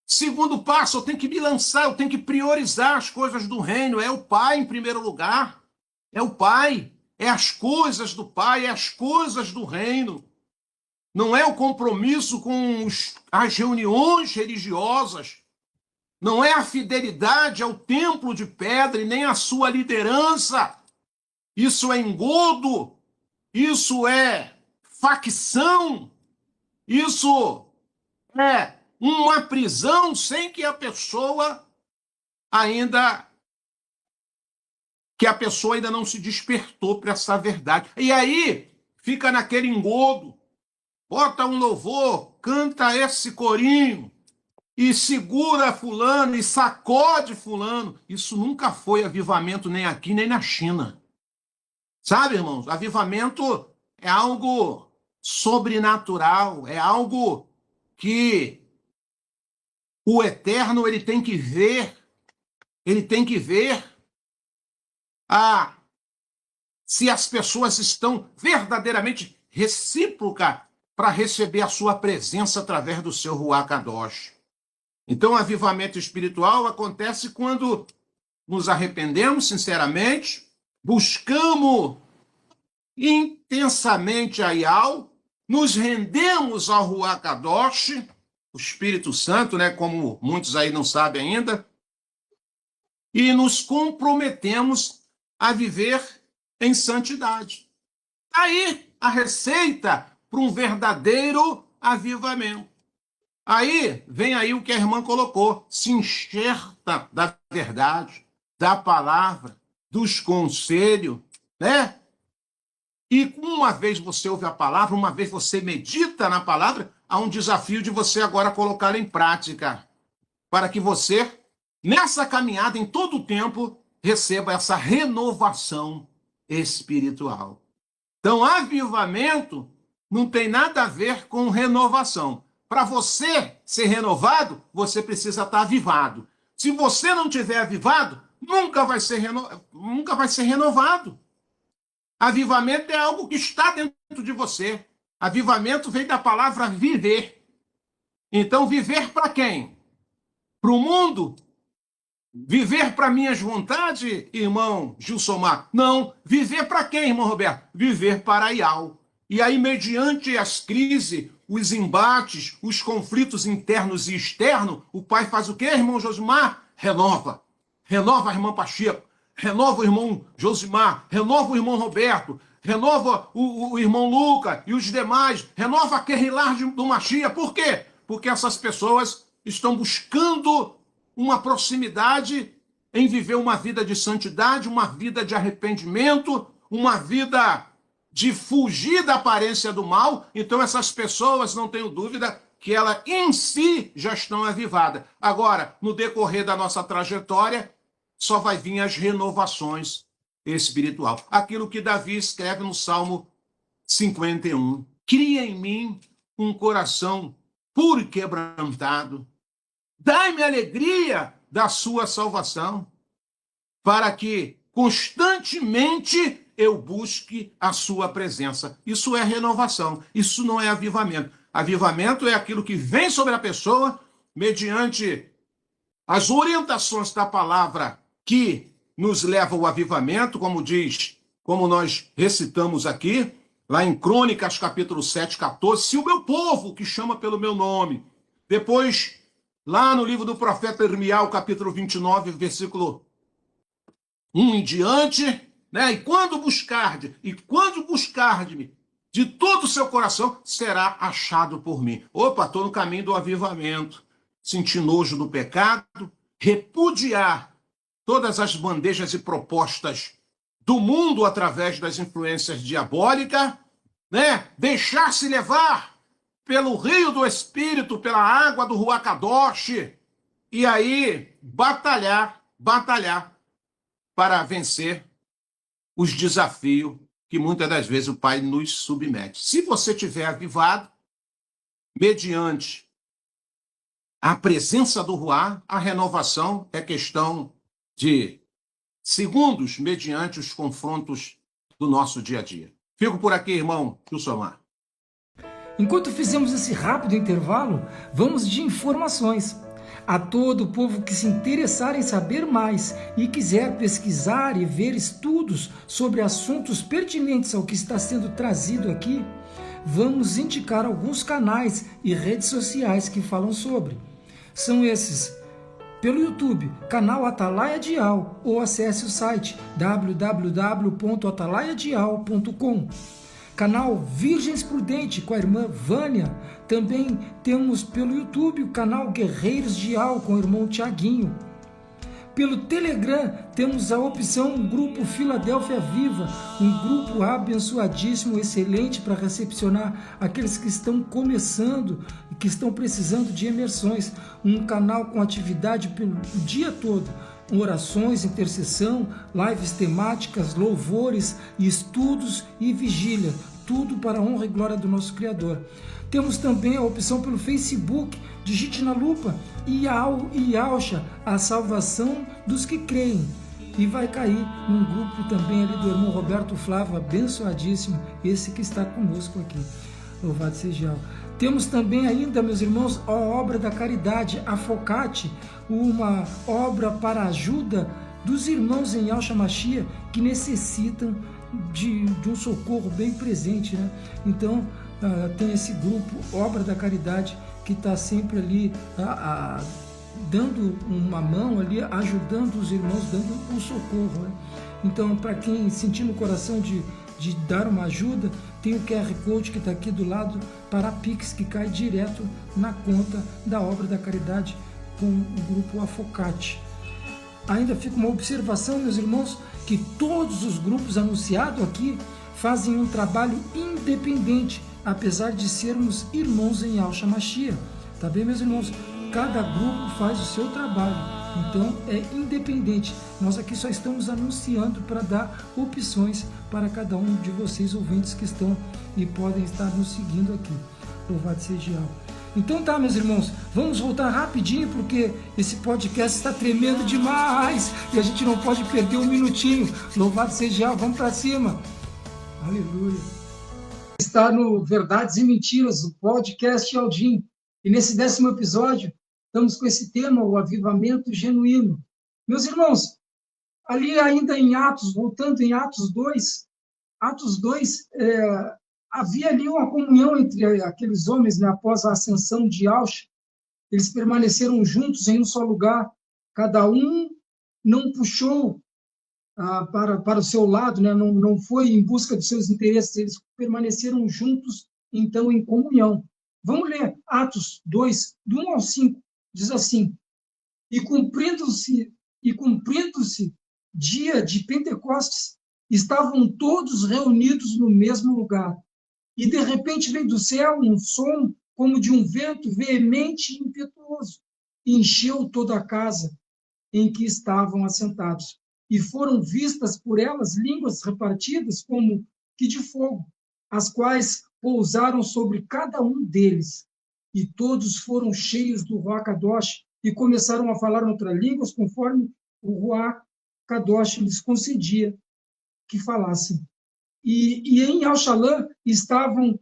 Segundo passo, eu tenho que me lançar, eu tenho que priorizar as coisas do reino. É o Pai em primeiro lugar. É o Pai. É as coisas do Pai, é as coisas do reino. Não é o compromisso com as reuniões religiosas. Não é a fidelidade ao templo de pedra e nem a sua liderança. Isso é engodo. Isso é facção. Isso é uma prisão sem que a pessoa ainda não se despertou para essa verdade. E aí fica naquele engodo. Bota um louvor, canta esse corinho e segura fulano e sacode fulano. Isso nunca foi avivamento nem aqui nem na China. Sabe, irmãos? Avivamento é algo sobrenatural, é algo que o eterno ele tem que ver se as pessoas estão verdadeiramente recíprocas para receber a sua presença através do seu Ruach Kadosh. Então, o avivamento espiritual acontece quando nos arrependemos sinceramente, buscamos intensamente a Yahweh, nos rendemos ao Ruach Kadosh, o Espírito Santo, né, como muitos aí não sabem ainda, e nos comprometemos a viver em santidade. Aí a receita para um verdadeiro avivamento. Aí vem aí o que a irmã colocou, se enxerta da verdade, da palavra, dos conselhos, né? E uma vez você ouve a palavra, uma vez você medita na palavra, há um desafio de você agora colocar em prática, para que você, nessa caminhada, em todo o tempo, receba essa renovação espiritual. Então, avivamento não tem nada a ver com renovação. Para você ser renovado, você precisa estar avivado. Se você não tiver avivado, nunca vai ser renovado. Avivamento é algo que está dentro de você. Avivamento vem da palavra viver. Então, viver para quem? Para o mundo? Viver para minhas vontades, irmão Gilsomar? Não. Viver para quem, irmão Roberto? Viver para Yahweh. E aí, mediante as crises, os embates, os conflitos internos e externos, o pai faz o quê, irmão Josimar? Renova. Renova a irmã Pacheco. Renova o irmão Josimar. Renova o irmão Roberto. Renova o irmão Lucas e os demais. Renova a Querrilar do Machia. Por quê? Porque essas pessoas estão buscando uma proximidade em viver uma vida de santidade, uma vida de arrependimento, uma vida de fugir da aparência do mal. Então essas pessoas, não tenho dúvida, que elas em si já estão avivadas. Agora, no decorrer da nossa trajetória, só vai vir as renovações espiritual. Aquilo que Davi escreve no Salmo 51. Cria em mim um coração puro e quebrantado. Dai-me alegria da sua salvação, para que constantemente eu busque a sua presença. Isso é renovação, isso não é avivamento. Avivamento é aquilo que vem sobre a pessoa mediante as orientações da palavra que nos leva ao avivamento, como diz, como nós recitamos aqui, lá em Crônicas, capítulo 7, 14, se o meu povo, que chama pelo meu nome, depois, lá no livro do profeta Irmial, capítulo 29, versículo 1 em diante, né? E quando buscarde-me de todo o seu coração, será achado por mim. Opa, estou no caminho do avivamento. Sentir nojo do pecado, repudiar todas as bandejas e propostas do mundo através das influências diabólicas, né? Deixar-se levar pelo rio do Espírito, pela água do Ruach Kadosh, e aí batalhar para vencer os desafios que muitas das vezes o Pai nos submete. Se você tiver avivado, mediante a presença do Ruach, a renovação é questão de segundos mediante os confrontos do nosso dia a dia. Fico por aqui, irmão Jussomar. Enquanto fizemos esse rápido intervalo, vamos de informações. A todo o povo que se interessar em saber mais e quiser pesquisar e ver estudos sobre assuntos pertinentes ao que está sendo trazido aqui, vamos indicar alguns canais e redes sociais que falam sobre. São esses: pelo YouTube, canal Atalaia Dial, ou acesse o site www.atalaiadial.com. Canal Virgens Prudente com a irmã Vânia. Também temos pelo YouTube o canal Guerreiros Dial com o irmão Tiaguinho. Pelo Telegram temos a opção Grupo Filadélfia Viva, um grupo abençoadíssimo, excelente para recepcionar aqueles que estão começando e que estão precisando de imersões. Um canal com atividade pelo dia todo, orações, intercessão, lives temáticas, louvores, estudos e vigília, tudo para a honra e glória do nosso Criador. Temos também a opção pelo Facebook, digite na lupa Iaucha, a salvação dos que creem. E vai cair num grupo também ali do irmão Roberto Flávio, abençoadíssimo, esse que está conosco aqui. Louvado seja Yahweh. Temos também ainda, meus irmãos, a obra da caridade, a Focate, uma obra para a ajuda dos irmãos em Yahshua Mashiach que necessitam de um socorro bem presente, né? Então, tem esse grupo, Obra da Caridade, que está sempre ali dando uma mão ali, ajudando os irmãos, dando um socorro, né? Então, para quem sentir no coração de dar uma ajuda, tem o QR Code que está aqui do lado para a Pix, que cai direto na conta da Obra da Caridade com o grupo Afocate. Ainda fica uma observação, meus irmãos, que todos os grupos anunciados aqui fazem um trabalho independente, apesar de sermos irmãos em Yahshua Mashiach. Tá bem, meus irmãos? Cada grupo faz o seu trabalho, então é independente. Nós aqui só estamos anunciando para dar opções para cada um de vocês ouvintes que estão e podem estar nos seguindo aqui. Louvado seja Yahweh. Então tá, meus irmãos, vamos voltar rapidinho porque esse podcast está tremendo demais e a gente não pode perder um minutinho. Louvado seja Yahweh, vamos para cima. Aleluia. Está no Verdades e Mentiras, o podcast Aldim. E nesse 10º episódio, estamos com esse tema, o avivamento genuíno. Meus irmãos, ali ainda em Atos, voltando em Atos 2, havia ali uma comunhão entre aqueles homens, né, após a ascensão de Yahshua. Eles permaneceram juntos em um só lugar. Cada um não puxou para o seu lado, né, não foi em busca dos seus interesses. Eles permaneceram juntos, então, em comunhão. Vamos ler Atos 2, do 1 ao 5. Diz assim: E cumprindo-se dia de Pentecostes, estavam todos reunidos no mesmo lugar. E, de repente, veio do céu um som como de um vento veemente e impetuoso, e encheu toda a casa. em que estavam assentados. E foram vistas por elas línguas repartidas como que de fogo, as quais pousaram sobre cada um deles. E todos foram cheios do Ruach Kadosh e começaram a falar outras línguas conforme o Ruach Kadosh lhes concedia que falassem. E em Al-Shalã estavam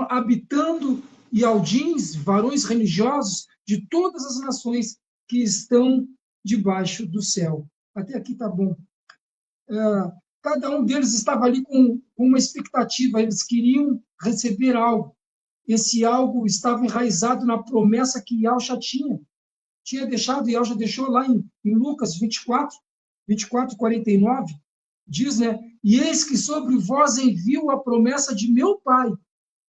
habitando Ialdins, varões religiosos de todas as nações que estão debaixo do céu. Até aqui está bom. Cada um deles estava ali com uma expectativa, eles queriam receber algo. Esse algo estava enraizado na promessa que Yahshua tinha deixado, e Yahshua deixou lá em Lucas 24, 49, diz, né? E eis que sobre vós envio a promessa de meu Pai.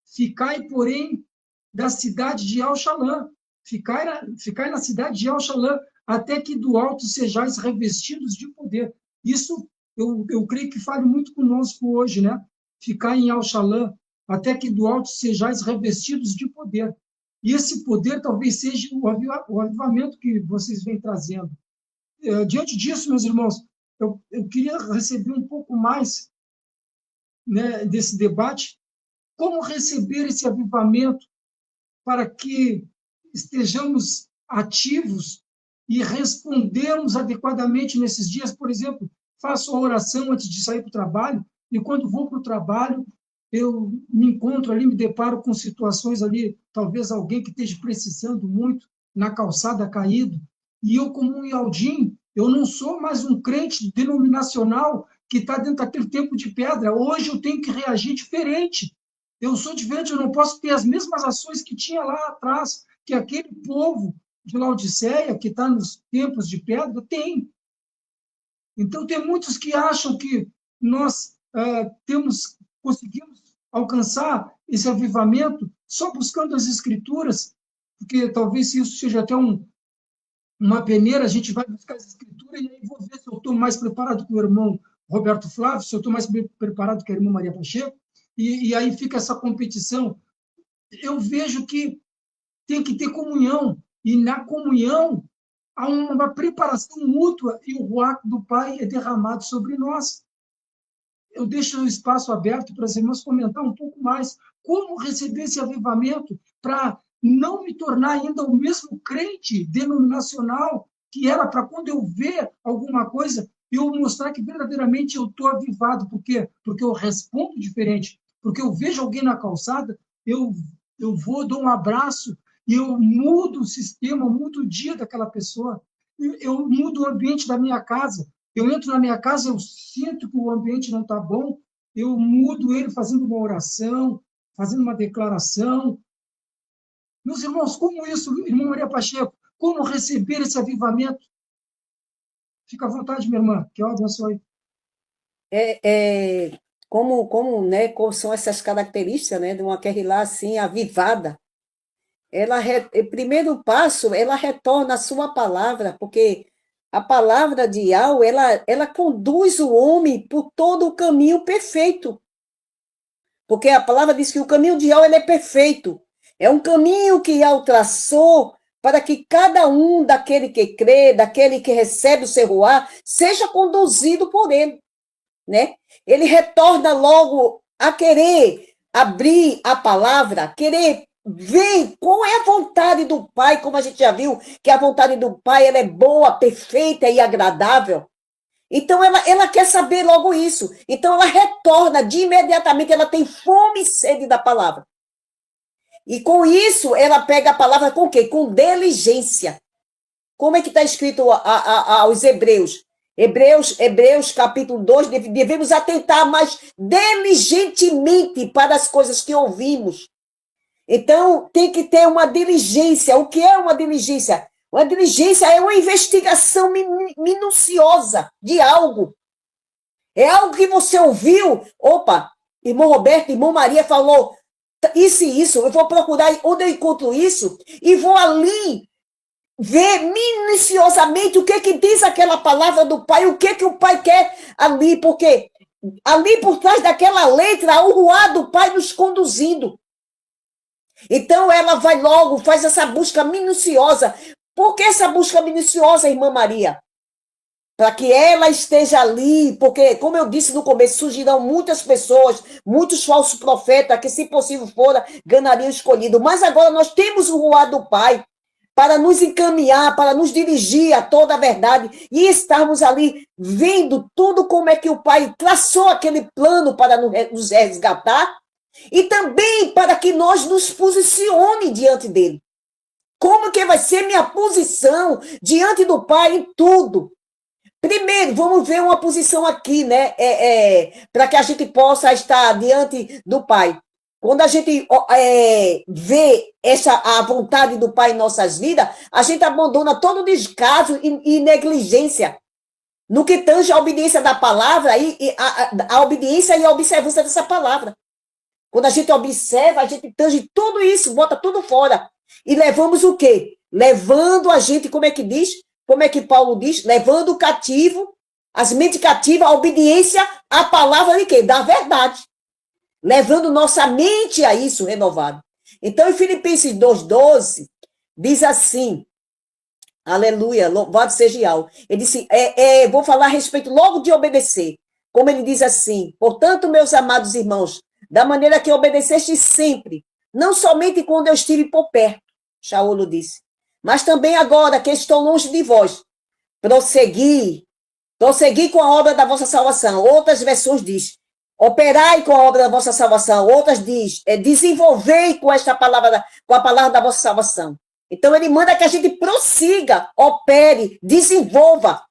Ficai, porém, da cidade de Al-Shalã. Ficai na cidade de Al-Shalã, até que do alto sejais revestidos de poder. Isso, eu creio que fale muito conosco hoje, né? Ficai em Al-Shalã, até que do alto sejais revestidos de poder. E esse poder talvez seja o avivamento que vocês vêm trazendo. Diante disso, meus irmãos, eu queria receber um pouco mais, né, desse debate. Como receber esse avivamento para que estejamos ativos e respondemos adequadamente nesses dias? Por exemplo, faço a oração antes de sair para o trabalho, e quando vou para o trabalho, eu me encontro ali, me deparo com situações ali, talvez alguém que esteja precisando muito, na calçada caído, e eu, como um Ialdim, eu não sou mais um crente denominacional que está dentro daquele tempo de pedra. Hoje eu tenho que reagir diferente. Eu sou diferente, eu não posso ter as mesmas ações que tinha lá atrás, que aquele povo de Laodiceia, que está nos tempos de pedra, tem. Então, tem muitos que acham que nós conseguimos alcançar esse avivamento só buscando as Escrituras, porque talvez isso seja até uma peneira, a gente vai buscar as Escrituras e aí vou ver se eu estou mais preparado que o irmão Roberto Flávio, se eu estou mais preparado que a irmã Maria Pacheco, e aí fica essa competição. Eu vejo que tem que ter comunhão, e na comunhão há uma preparação mútua, e o Ruach do Pai é derramado sobre nós. Eu deixo o espaço aberto para os irmãos comentar um pouco mais como receber esse avivamento para não me tornar ainda o mesmo crente denominacional que era, para quando eu ver alguma coisa, eu mostrar que verdadeiramente eu estou avivado. Por quê? Porque eu respondo diferente. Porque eu vejo alguém na calçada, eu vou, dou um abraço, e eu mudo o sistema, mudo o dia daquela pessoa. Eu mudo o ambiente da minha casa. Eu entro na minha casa, eu sinto que o ambiente não está bom, eu mudo ele fazendo uma oração, fazendo uma declaração. Meus irmãos, como isso, irmã Maria Pacheco, como receber esse avivamento? Fica à vontade, minha irmã, que eu abençoe. Como são essas características, né, de uma Kehilá assim, avivada. Primeiro passo, ela retorna a sua palavra, porque a palavra de Yahweh, ela conduz o homem por todo o caminho perfeito. Porque a palavra diz que o caminho de Yahweh é perfeito. É um caminho que Yahweh traçou para que cada um daquele que crê, daquele que recebe o seu ruá, seja conduzido por ele, né? Ele retorna logo a querer abrir a palavra, querer ver qual é a vontade do Pai, como a gente já viu, que a vontade do Pai ela é boa, perfeita e agradável. Então, ela quer saber logo isso. Então, ela retorna de imediatamente, ela tem fome e sede da palavra. E com isso, ela pega a palavra com o quê? Com diligência. Como é que está escrito aos Hebreus? Hebreus capítulo 2, devemos atentar mais diligentemente para as coisas que ouvimos. Então, tem que ter uma diligência. O que é uma diligência? Uma diligência é uma investigação minuciosa de algo. É algo que você ouviu. Opa, irmão Roberto, irmão Maria falou isso e isso. Eu vou procurar onde eu encontro isso e vou ali ver minuciosamente o que diz aquela palavra do Pai, o que o Pai quer ali, porque ali por trás daquela letra, o ruá do Pai nos conduzindo. Então, ela vai logo, faz essa busca minuciosa. Por que essa busca minuciosa, irmã Maria? Para que ela esteja ali, porque, como eu disse no começo, surgirão muitas pessoas, muitos falsos profetas, que, se possível fora, ganhariam escolhido. Mas agora nós temos o ruar do Pai para nos encaminhar, para nos dirigir a toda a verdade e estarmos ali vendo tudo como é que o Pai traçou aquele plano para nos resgatar e também para que nós nos posicione diante dele. Como que vai ser minha posição diante do Pai em tudo? Primeiro, vamos ver uma posição aqui, né? Para que a gente possa estar diante do Pai. Quando a gente vê a vontade do Pai em nossas vidas, a gente abandona todo descaso e negligência no que tange a obediência da palavra e a obediência e a observância dessa palavra. Quando a gente observa, a gente tange tudo isso, bota tudo fora. E levamos o quê? Levando a gente, como é que diz? Como é que Paulo diz? Levando o cativo, as mentes cativas, a obediência à palavra de quê? Da verdade. Levando nossa mente a isso renovado. Então, em Filipenses 2,12, diz assim, aleluia, louvado seja Yahweh. Ele disse, vou falar a respeito logo de obedecer. Como ele diz assim, portanto, meus amados irmãos, da maneira que obedeceste sempre, não somente quando eu estive por perto, Shaolo disse, mas também agora que estou longe de vós, prossegui com a obra da vossa salvação. Outras versões diz, operai com a obra da vossa salvação. Outras diz, desenvolvei com esta palavra, com a palavra da vossa salvação. Então ele manda que a gente prossiga, opere, desenvolva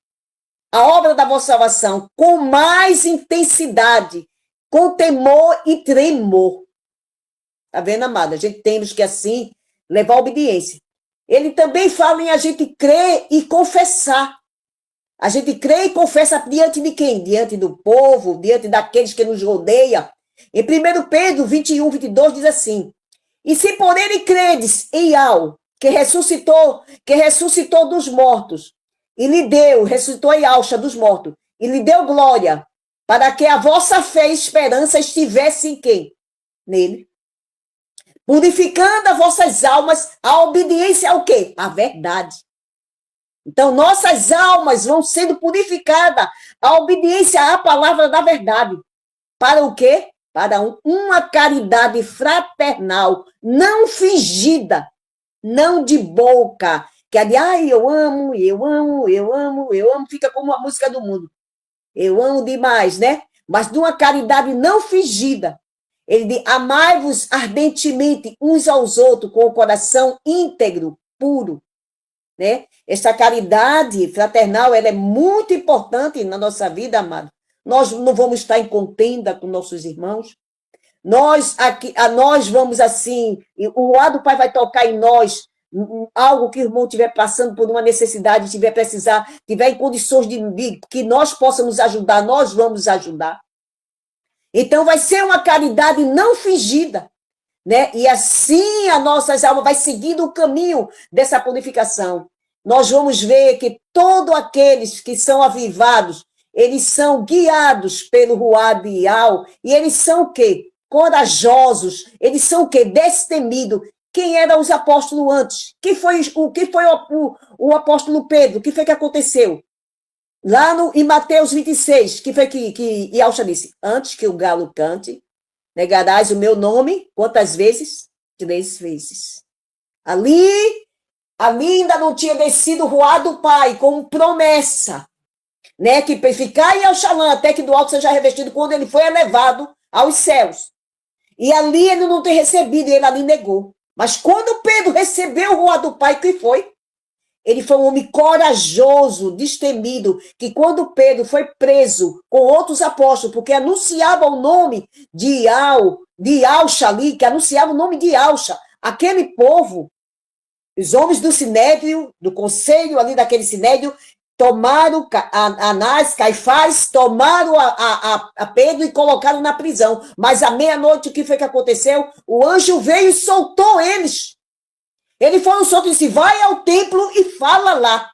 a obra da vossa salvação com mais intensidade, com temor e tremor. Tá vendo, amada? A gente temos que assim levar a obediência. Ele também fala em a gente crer e confessar. A gente crê e confessa diante de quem? Diante do povo, diante daqueles que nos rodeiam. Em 1 Pedro 21, 22 diz assim, e se por ele credes em Yahweh, que ressuscitou dos mortos, e lhe deu, ressuscitou em alça dos mortos, e lhe deu glória, para que a vossa fé e esperança estivesse em quem? Nele. Purificando as vossas almas, a obediência ao quê? A verdade. Então, nossas almas vão sendo purificadas, a obediência à palavra da verdade. Para o quê? Para uma caridade fraternal, não fingida, não de boca, que é de, eu amo, fica como a música do mundo. Eu amo demais, né? Mas de uma caridade não fingida. Ele diz, amai-vos ardentemente uns aos outros com o coração íntegro, puro. Né? Esta caridade fraternal, ela é muito importante na nossa vida, amado. Nós não vamos estar em contenda com nossos irmãos. Nós vamos assim, o ar do Pai vai tocar em nós, algo que o irmão estiver passando por uma necessidade, tiver em condições de que nós possamos ajudar, nós vamos ajudar. Então, vai ser uma caridade não fingida, né? E assim a nossa alma vai seguindo o caminho dessa purificação. Nós vamos ver que todos aqueles que são avivados, eles são guiados pelo Ruá de Yahweh, e eles são o quê? Corajosos, eles são o quê? Destemidos. Quem eram os apóstolos antes? Quem foi o apóstolo Pedro? O que foi que aconteceu? Lá em Mateus 26, que foi que Yahshua disse, antes que o galo cante, negarás o meu nome, quantas vezes? 3 vezes. Ali ainda não tinha descido o Ruá do Pai, como promessa, né? Que ficar em Alxalã, até que do alto seja revestido, quando ele foi elevado aos céus. E ali ele não tem recebido, e ele ali negou. Mas quando Pedro recebeu o Ruá do Pai, o que foi? Ele foi um homem corajoso, destemido, que quando Pedro foi preso com outros apóstolos, porque anunciava o nome de Yahshua ali, que anunciava o nome de Yahshua, aquele povo, os homens do Sinédrio, do conselho ali daquele Sinédrio, tomaram Anás, Caifás, tomaram a Pedro e colocaram na prisão. Mas à meia-noite, o que foi que aconteceu? O anjo veio e soltou eles. Eles foram soltos e disse, vai ao templo e fala lá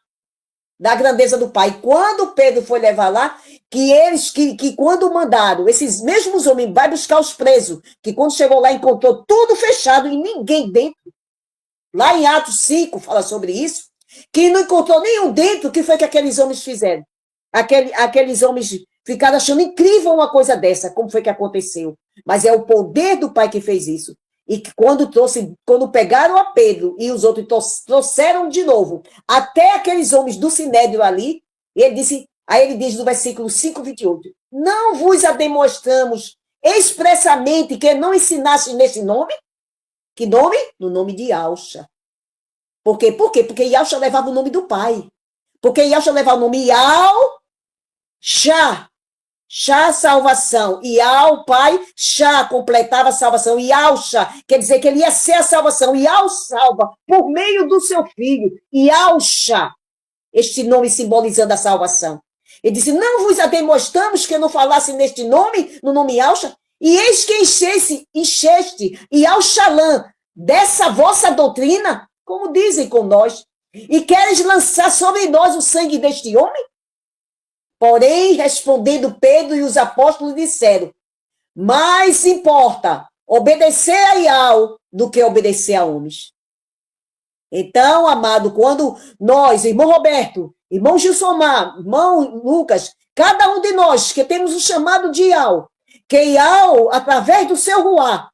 da grandeza do Pai. Quando Pedro foi levar lá, que quando mandaram, esses mesmos homens, vai buscar os presos, que quando chegou lá encontrou tudo fechado e ninguém dentro. Lá em Atos 5 fala sobre isso. que não encontrou nenhum dentro, o que foi que aqueles homens fizeram? Aqueles homens ficaram achando incrível uma coisa dessa, como foi que aconteceu. Mas é o poder do Pai que fez isso. E que quando pegaram a Pedro e os outros trouxeram de novo, até aqueles homens do Sinédrio ali, aí ele diz no versículo 5:28, não vos a demonstramos expressamente que não ensinaste nesse nome? Que nome? No nome de Yahshua. Por quê? Porque Yahshua levava o nome do Pai. Porque Yahshua levava o nome Yahshua. Shá, salvação. Yah, Pai, Shá, completava a salvação. Yahshua, quer dizer que ele ia ser a salvação. Yah salva por meio do seu filho. Yahshua, este nome simbolizando a salvação. Ele disse, não vos a demonstramos que eu não falasse neste nome, no nome Yahshua? E eis que encheste Yahshalã dessa vossa doutrina, como dizem com nós, e queres lançar sobre nós o sangue deste homem? Porém, respondendo Pedro e os apóstolos disseram, mais importa obedecer a Yahweh do que obedecer a homens. Então, amado, quando nós, irmão Roberto, irmão Gilsomar, irmão Lucas, cada um de nós que temos o chamado de Yahweh, que Yahweh, através do seu Ruá,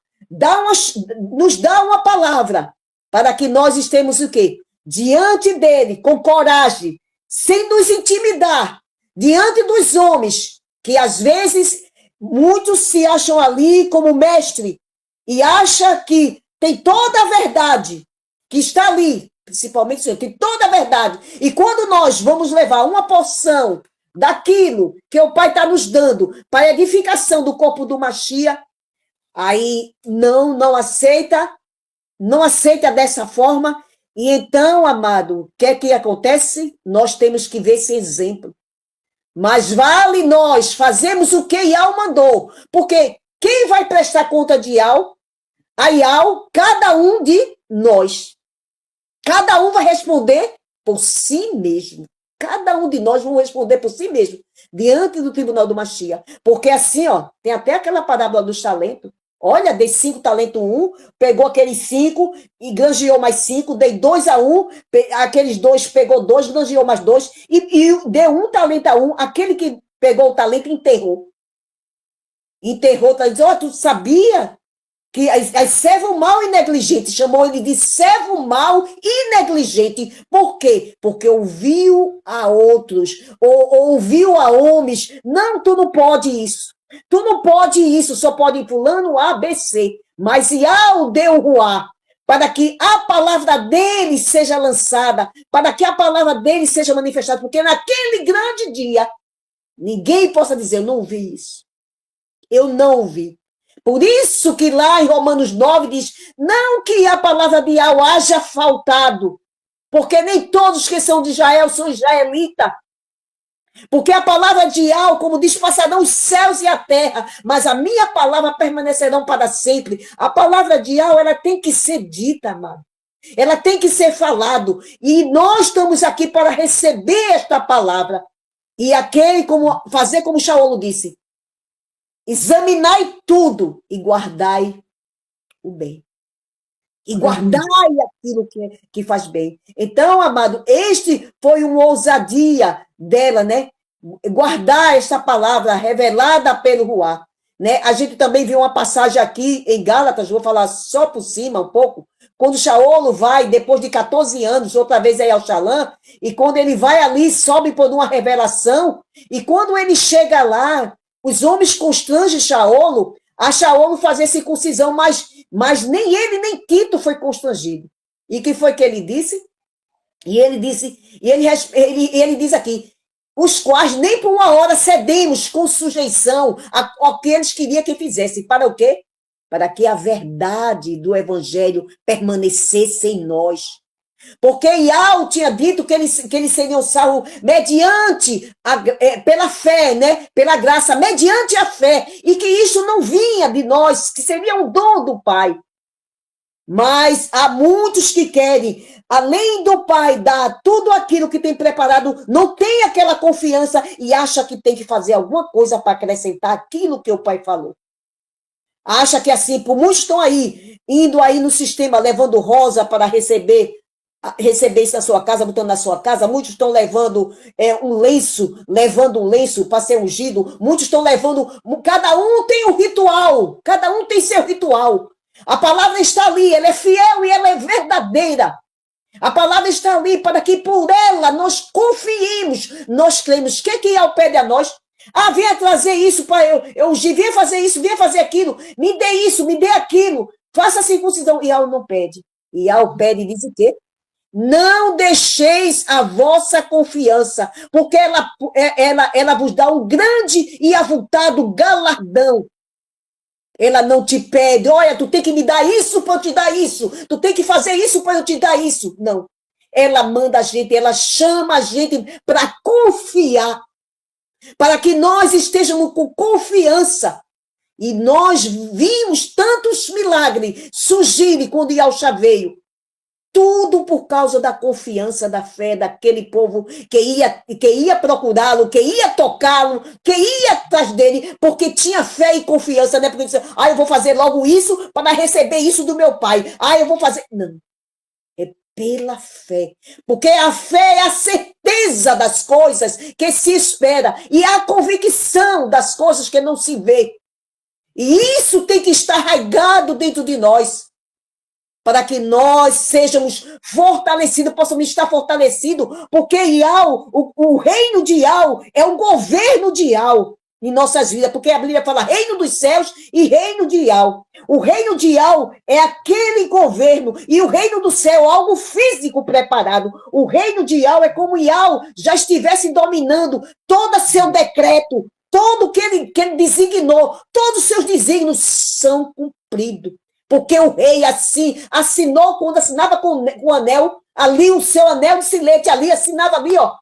nos dá uma palavra para que nós estemos o quê? Diante dele, com coragem, sem nos intimidar, diante dos homens, que às vezes muitos se acham ali como mestre e acham que tem toda a verdade, que está ali, principalmente o Senhor, tem toda a verdade. E quando nós vamos levar uma porção daquilo que o Pai está nos dando para a edificação do corpo do Mashiach, aí não aceita dessa forma. E então, amado, o que é que acontece? Nós temos que ver esse exemplo. Mas vale nós fazemos o que Yahweh mandou. Porque quem vai prestar conta de Yahweh? A Yahweh, cada um de nós. Cada um vai responder por si mesmo. Cada um de nós vamos responder por si mesmo. Diante do tribunal do Mashiach. Porque assim, ó, tem até aquela parábola dos talentos. Olha, dei 5 talentos pegou aqueles 5 e granjeou mais 5, dei 2 a aqueles 2 pegou 2, granjeou mais 2 e deu 1 talento a aquele que pegou o talento enterrou. Tá dizendo, tu sabia que as servo mau e negligente, chamou ele de servo mau e negligente. Por quê? Porque ouviu a outros, ou ouviu a homens. Não, tu não pode isso. Tu não pode isso, só pode ir fulano A, B, C. Mas Yahweh deu o Ruá, para que a palavra dele seja lançada, para que a palavra dele seja manifestada, porque naquele grande dia, ninguém possa dizer, eu não ouvi isso. Eu não ouvi. Por isso que lá em Romanos 9 diz, não que a palavra de Yahweh haja faltado, porque nem todos que são de Israel são israelitas. Porque a palavra de Yahweh, como diz, passarão os céus e a terra, mas a minha palavra permanecerão para sempre. A palavra de Yahweh, ela tem que ser dita, amado. Ela tem que ser falado. E nós estamos aqui para receber esta palavra. E fazer como Shaul disse, examinai tudo e guardai o bem. E guardai aquilo que faz bem. Então, amado, este foi uma ousadia dela, né? Guardar essa palavra revelada pelo Ruá. Né? A gente também viu uma passagem aqui em Gálatas, vou falar só por cima um pouco, quando Shaul vai, depois de 14 anos, outra vez aí ao Shalã, e quando ele vai ali, sobe por uma revelação, e quando ele chega lá, os homens constrangem Shaul, a Shaul fazer circuncisão, mas nem ele, nem Tito foi constrangido. E o que foi que ele disse? E ele diz aqui, os quais nem por uma hora cedemos com sujeição ao que eles queriam que fizessem. Para o quê? Para que a verdade do evangelho permanecesse em nós. Porque Yahweh tinha dito que eles seriam salvos mediante, pela fé, né? Pela graça, mediante a fé, e que isso não vinha de nós, que seria um dom do Pai. Mas há muitos que querem, além do Pai dar tudo aquilo que tem preparado, não tem aquela confiança e acha que tem que fazer alguma coisa para acrescentar aquilo que o Pai falou. Acha que assim, por muitos estão aí, indo aí no sistema, levando rosa para receber receber isso na sua casa, botando na sua casa. Muitos estão levando um lenço para ser ungido. Muitos estão levando, cada um tem um ritual, cada um tem seu ritual. A palavra está ali, ela é fiel e ela é verdadeira. A palavra está ali para que por ela nós confiemos, nós cremos. O que Ial pede a nós? Venha trazer isso para eu venha fazer isso, venha fazer aquilo, me dê isso, me dê aquilo, faça a circuncisão. Ial não pede. Ial pede e diz o quê? Não deixeis a vossa confiança, porque ela vos dá um grande e avultado galardão. Ela não te pede, olha, tu tem que me dar isso para eu te dar isso, tu tem que fazer isso para eu te dar isso. Não. Ela manda a gente, ela chama a gente para confiar, para que nós estejamos com confiança. E nós vimos tantos milagres surgirem quando Yahshua veio. Tudo por causa da confiança, da fé daquele povo que ia procurá-lo, que ia tocá-lo, que ia atrás dele, porque tinha fé e confiança, né? Porque disse, eu vou fazer logo isso para receber isso do meu pai. Eu vou fazer... Não. É pela fé. Porque a fé é a certeza das coisas que se espera e a convicção das coisas que não se vê. E isso tem que estar arraigado dentro de nós, para que nós sejamos fortalecidos, possamos estar fortalecidos, porque Ial, o reino de Ial é o governo de Ial em nossas vidas, porque a Bíblia fala reino dos céus e reino de Ial. O reino de Ial é aquele governo, e o reino do céu é algo físico preparado. O reino de Ial é como Ial já estivesse dominando todo seu decreto, todo que ele designou, todos os seus desígnios são cumpridos. Porque o rei assim assinou, quando assinava com o anel, ali o seu anel de silete, ali assinava ali, ó.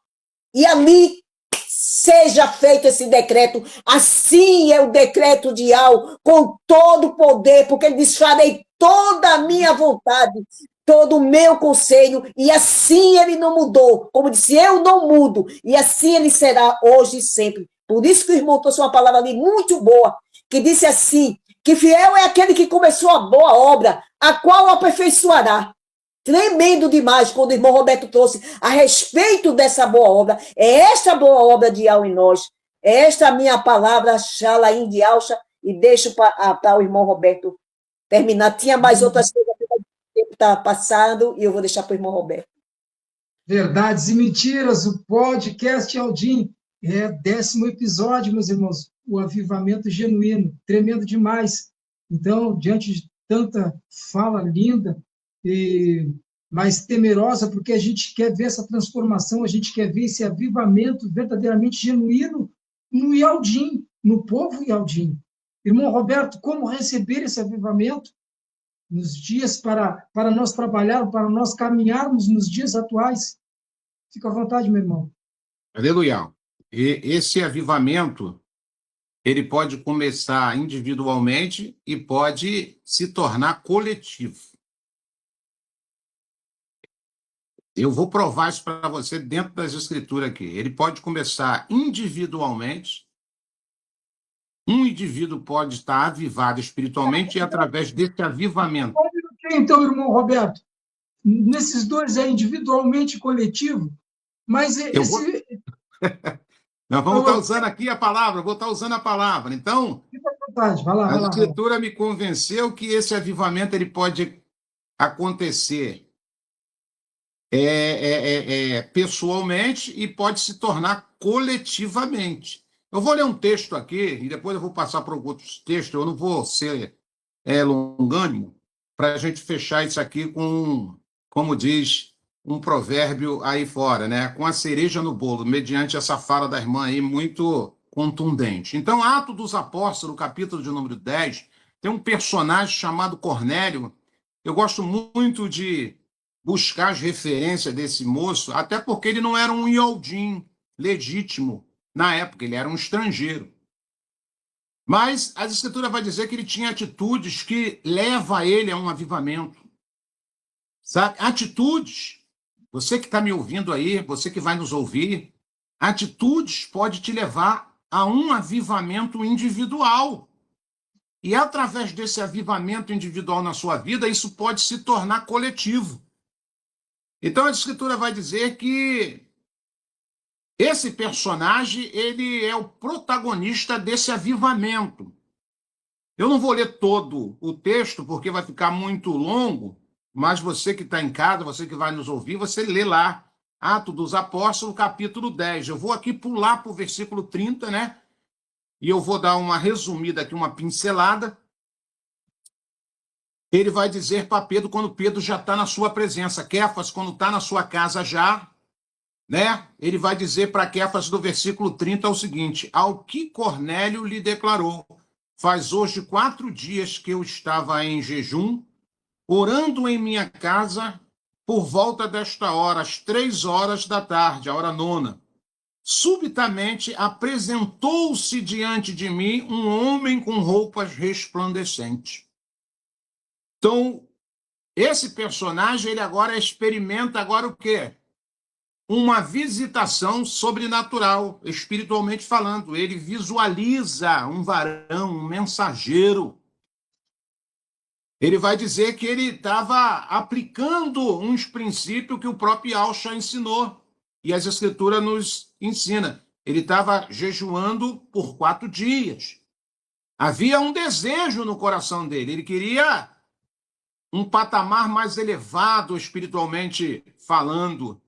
E ali seja feito esse decreto. Assim é o decreto de Ial, com todo o poder, porque ele diz, farei toda a minha vontade, todo o meu conselho, e assim ele não mudou. Como disse, eu não mudo, e assim ele será hoje e sempre. Por isso que o irmão trouxe uma palavra ali muito boa, que disse assim, que fiel é aquele que começou a boa obra, a qual aperfeiçoará. Tremendo demais quando o irmão Roberto trouxe a respeito dessa boa obra. É esta boa obra de Ial em nós. É esta a minha palavra, Shalaim de Alcha, e deixo para o irmão Roberto terminar. Tinha mais outras coisas que o tempo está passando e eu vou deixar para o irmão Roberto. Verdades e mentiras, o podcast Aldim. 10º episódio, meus irmãos. O avivamento genuíno, tremendo demais. Então, diante de tanta fala linda, mas temerosa, porque a gente quer ver essa transformação, a gente quer ver esse avivamento verdadeiramente genuíno no Ialdim, no povo Ialdim. Irmão Roberto, como receber esse avivamento nos dias para nós trabalharmos, para nós caminharmos nos dias atuais? Fica à vontade, meu irmão. Aleluia. E esse avivamento, ele pode começar individualmente e pode se tornar coletivo. Eu vou provar isso para você dentro das escrituras aqui. Ele pode começar individualmente. Um indivíduo pode estar avivado espiritualmente e através desse avivamento. Então, irmão Roberto, nesses dois é individualmente e coletivo, mas Nós vamos estar usando aqui a palavra, vou estar usando a palavra. Então, fica à vontade, vai lá. A escritura me convenceu que esse avivamento ele pode acontecer pessoalmente e pode se tornar coletivamente. Eu vou ler um texto aqui e depois eu vou passar para outros textos. Eu não vou ser longânimo para a gente fechar isso aqui com, como diz um provérbio aí fora, né? Com a cereja no bolo, mediante essa fala da irmã aí muito contundente. Então, Atos dos Apóstolos, capítulo de número 10, tem um personagem chamado Cornélio. Eu gosto muito de buscar as referências desse moço, até porque ele não era um Ialdim legítimo na época, ele era um estrangeiro. Mas a escritura vai dizer que ele tinha atitudes que levam ele a um avivamento. Sabe? Atitudes. Você que está me ouvindo aí, você que vai nos ouvir, atitudes pode te levar a um avivamento individual. E através desse avivamento individual na sua vida, isso pode se tornar coletivo. Então a Escritura vai dizer que esse personagem ele é o protagonista desse avivamento. Eu não vou ler todo o texto, porque vai ficar muito longo, mas você que está em casa, você que vai nos ouvir, você lê lá, Atos dos Apóstolos, capítulo 10. Eu vou aqui pular para o versículo 30, né? E eu vou dar uma resumida aqui, uma pincelada. Ele vai dizer para Pedro quando Pedro já está na sua presença. Kéfas, quando está na sua casa já, né? Ele vai dizer para Kéfas do versículo 30 o seguinte: ao que Cornélio lhe declarou, faz hoje 4 dias que eu estava em jejum, orando em minha casa, por volta desta hora, às 3 horas da tarde, a hora nona. Subitamente apresentou-se diante de mim um homem com roupas resplandecentes. Então, esse personagem, ele agora experimenta agora o quê? Uma visitação sobrenatural, espiritualmente falando. Ele visualiza um varão, um mensageiro. Ele vai dizer que ele estava aplicando uns princípios que o próprio Yahshua ensinou. E as Escrituras nos ensina. Ele estava jejuando por 4 dias. Havia um desejo no coração dele. Ele queria um patamar mais elevado espiritualmente falando.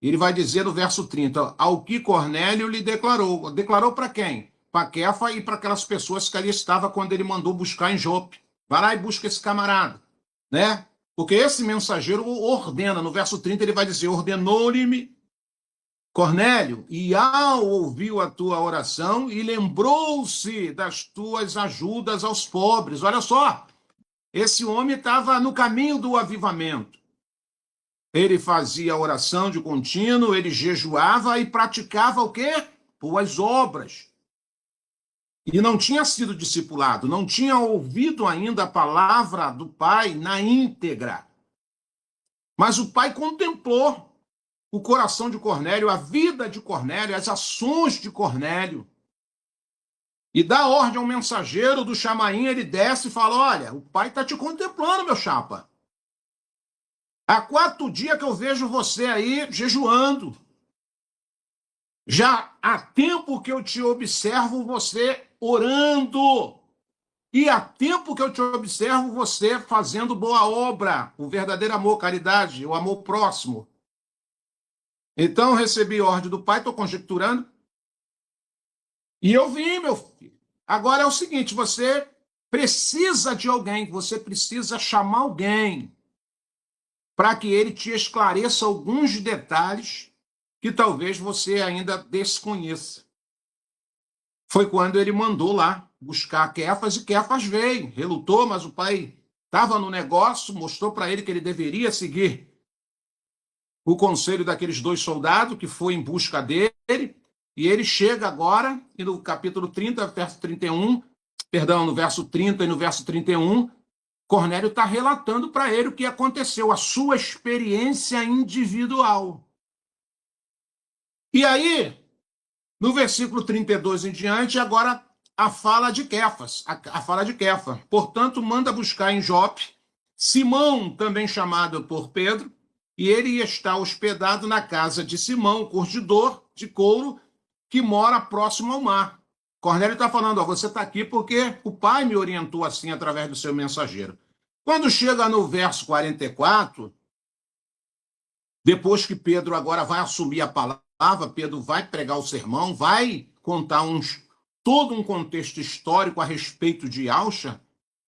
Ele vai dizer no verso 30, ao que Cornélio lhe declarou. Declarou para quem? Para Kefa e para aquelas pessoas que ali estavam quando ele mandou buscar em Jope. Vai lá e busca esse camarada, né? Porque esse mensageiro ordena. No verso 30 ele vai dizer, ordenou-lhe Cornélio, e ao ouviu a tua oração e lembrou-se das tuas ajudas aos pobres. Olha só, esse homem estava no caminho do avivamento. Ele fazia oração de contínuo, ele jejuava e praticava o quê? Boas obras. E não tinha sido discipulado, não tinha ouvido ainda a palavra do Pai na íntegra. Mas o Pai contemplou o coração de Cornélio, a vida de Cornélio, as ações de Cornélio. E dá ordem ao mensageiro do Chamaim, ele desce e fala, olha, o Pai está te contemplando, meu chapa. Há 4 dias que eu vejo você aí jejuando. Já há tempo que eu te observo você orando. E há tempo que eu te observo você fazendo boa obra, o verdadeiro amor, caridade, o amor próximo. Então, recebi ordem do Pai, estou conjecturando. E eu vim, meu filho. Agora é o seguinte, você precisa de alguém, você precisa chamar alguém para que ele te esclareça alguns detalhes que talvez você ainda desconheça. Foi quando ele mandou lá buscar Kéfas, e Kéfas veio, relutou, mas o pai estava no negócio, mostrou para ele que ele deveria seguir o conselho daqueles 2 soldados, que foi em busca dele, e ele chega agora, e no capítulo 30, verso 31, perdão, no verso 30 e no verso 31, Cornélio está relatando para ele o que aconteceu, a sua experiência individual. E aí, no versículo 32 em diante, agora a fala de Kéfas, a fala de Kéfa. Portanto, manda buscar em Jope Simão, também chamado por Pedro, e ele ia estar hospedado na casa de Simão, curtidor de couro, que mora próximo ao mar. Cornélio está falando, ó, você está aqui porque o pai me orientou assim através do seu mensageiro. Quando chega no verso 44, depois que Pedro agora vai assumir a palavra, Pedro vai pregar o sermão, vai contar todo um contexto histórico a respeito de Yahshua,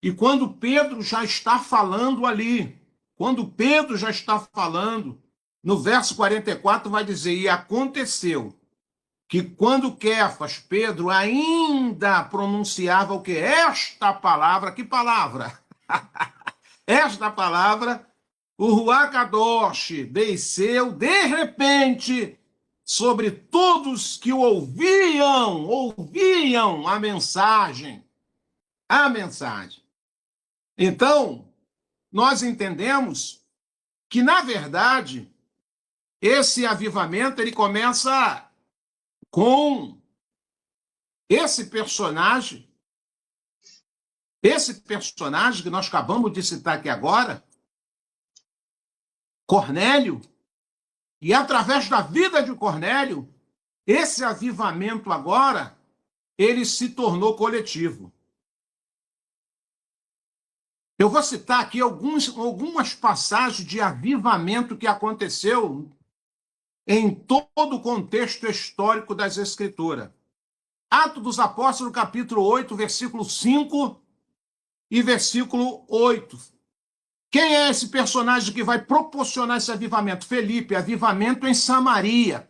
e quando Pedro já está falando ali, no verso 44 vai dizer, e aconteceu que quando Kéfas, Pedro, ainda pronunciava o que? Esta palavra, que palavra? Esta palavra, o Ruach Kadosh desceu de repente sobre todos que ouviam a mensagem. A mensagem. Então, nós entendemos que, na verdade, esse avivamento ele começa com esse personagem que nós acabamos de citar aqui agora, Cornélio, E através da vida de Cornélio, esse avivamento agora, ele se tornou coletivo. Eu vou citar aqui algumas passagens de avivamento que aconteceu em todo o contexto histórico das Escrituras. Atos dos Apóstolos, capítulo 8, versículo 5 e versículo 8. Quem é esse personagem que vai proporcionar esse avivamento? Felipe, avivamento em Samaria.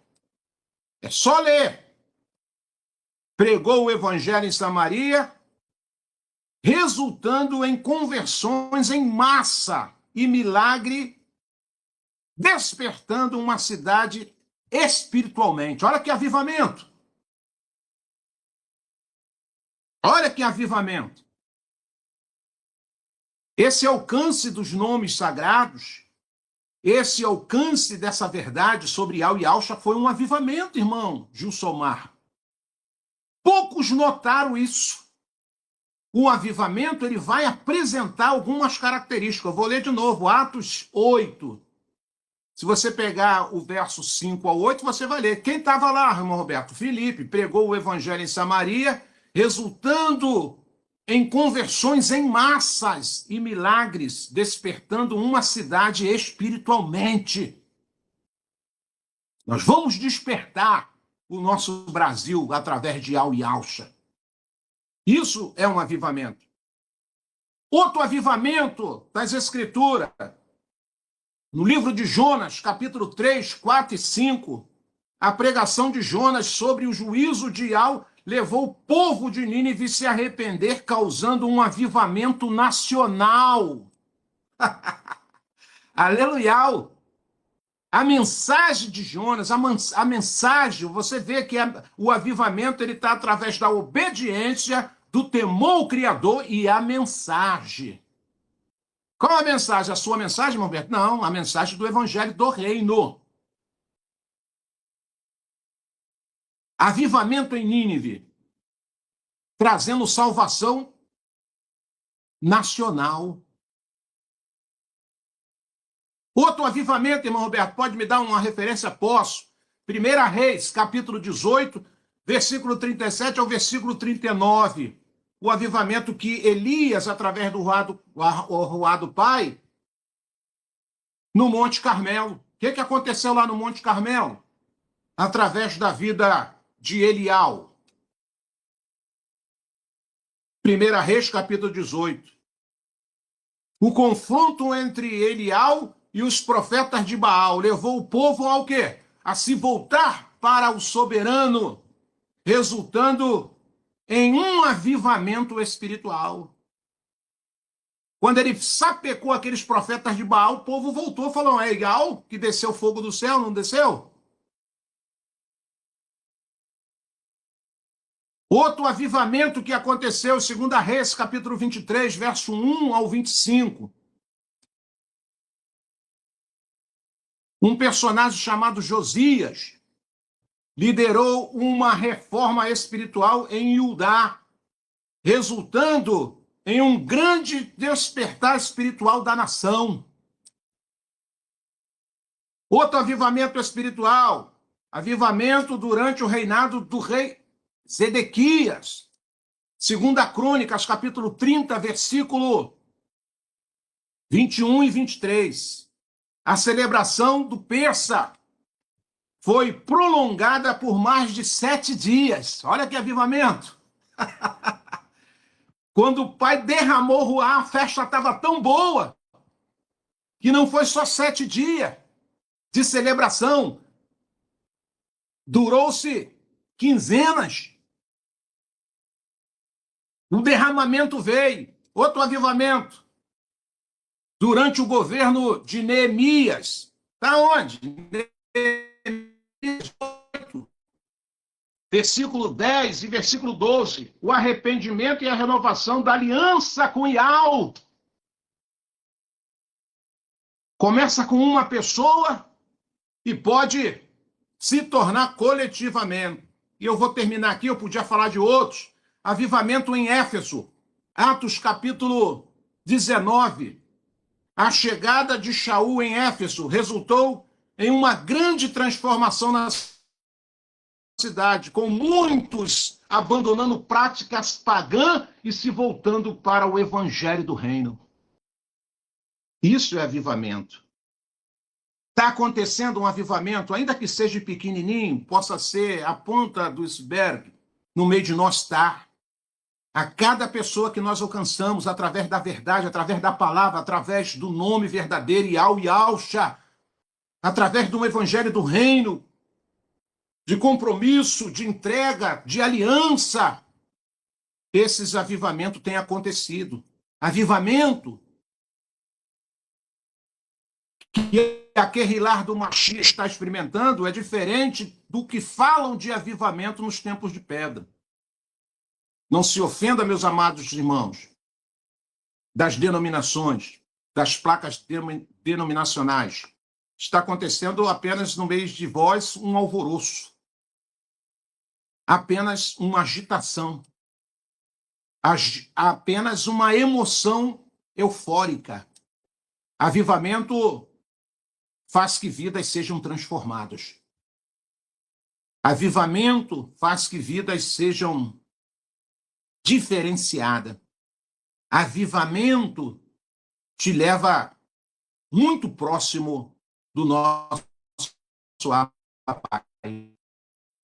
É só ler. Pregou o evangelho em Samaria, resultando em conversões em massa e milagre, despertando uma cidade espiritualmente. Olha que avivamento! Olha que avivamento! Esse alcance dos nomes sagrados, esse alcance dessa verdade sobre Yau e Yalcha foi um avivamento, irmão Gilsomar. Poucos notaram isso. O avivamento ele vai apresentar algumas características. Eu vou ler de novo, Atos 8. Se você pegar o verso 5 ao 8, você vai ler. Quem estava lá, irmão Roberto? Filipe pregou o evangelho em Samaria, resultando em conversões em massas e milagres, despertando uma cidade espiritualmente. Nós vamos despertar o nosso Brasil através de Yau e Yalcha. Isso é um avivamento. Outro avivamento das Escrituras, no livro de Jonas, capítulo 3, 4 e 5, a pregação de Jonas sobre o juízo de Yau levou o povo de Nínive a se arrepender, causando um avivamento nacional. Aleluia! A mensagem de Jonas, a mensagem, você vê que o avivamento está através da obediência, do temor ao Criador e a mensagem. Qual a mensagem? A sua mensagem, irmão Roberto? Não, a mensagem do Evangelho do Reino. Avivamento em Nínive, trazendo salvação nacional. Outro avivamento, irmão Roberto, pode me dar uma referência? Posso. 1 Reis, capítulo 18, versículo 37 ao versículo 39. O avivamento que Elias, através do Ruá do Pai, no Monte Carmelo. O que aconteceu lá no Monte Carmelo? Através da vida de Elial. 1 Reis, capítulo 18. O confronto entre Elial e os profetas de Baal levou o povo ao quê? A se voltar para o soberano, resultando em um avivamento espiritual. Quando ele sapecou aqueles profetas de Baal, o povo voltou, falou, é Elial que desceu fogo do céu, não desceu? Outro avivamento que aconteceu, 2 Reis, capítulo 23, verso 1 ao 25. Um personagem chamado Josias liderou uma reforma espiritual em Judá, resultando em um grande despertar espiritual da nação. Outro avivamento espiritual, avivamento durante o reinado do rei Zedequias. 2 Crônicas, capítulo 30, versículo 21 e 23. A celebração do Persa foi prolongada por mais de 7 dias. Olha que avivamento! Quando o pai derramou o Ruá, a festa estava tão boa que não foi só 7 dias de celebração. Durou-se quinzenas. O derramamento veio. Outro avivamento. Durante o governo de Neemias. Está onde? Neemias 8, versículo 10 e versículo 12. O arrependimento e a renovação da aliança com Yau. Começa com uma pessoa e pode se tornar coletivamente. E eu vou terminar aqui, eu podia falar de outros. Avivamento em Éfeso. Atos capítulo 19. A chegada de Shaul em Éfeso resultou em uma grande transformação na cidade, com muitos abandonando práticas pagãs e se voltando para o evangelho do reino. Isso é avivamento. Está acontecendo um avivamento, ainda que seja pequenininho, possa ser a ponta do iceberg, no meio de nós está. A cada pessoa que nós alcançamos através da verdade, através da palavra, através do nome verdadeiro, Yahusha, através do evangelho do reino, de compromisso, de entrega, de aliança, esses avivamentos têm acontecido. Avivamento que a Querrilar do Mashiach está experimentando é diferente do que falam de avivamento nos tempos de pedra. Não se ofenda, meus amados irmãos, das denominações, das placas denominacionais. Está acontecendo apenas no meio de vós um alvoroço, apenas uma agitação, apenas uma emoção eufórica. Avivamento faz que vidas sejam transformadas. Avivamento faz que vidas sejam diferenciadas. Avivamento te leva muito próximo do nosso Pai.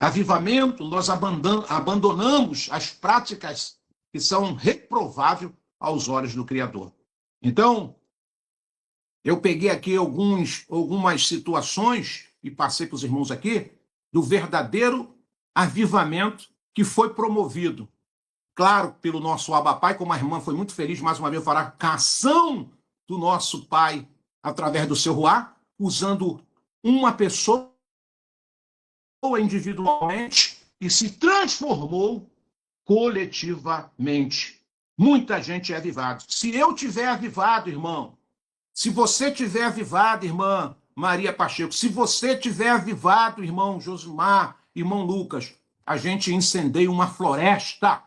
Avivamento, nós abandonamos as práticas que são reprováveis aos olhos do Criador. Então, eu peguei aqui algumas situações e passei para os irmãos aqui do verdadeiro avivamento que foi promovido, claro, pelo nosso Abba Pai, como a irmã foi muito feliz, mais uma vez, falar com a ação do nosso Pai através do seu Ruá, usando uma pessoa individualmente e se transformou coletivamente. Muita gente é avivada. Se eu tiver avivado, irmão, se você tiver avivado, irmã Maria Pacheco, se você tiver avivado, irmão Josimar, irmão Lucas, a gente incendeia uma floresta.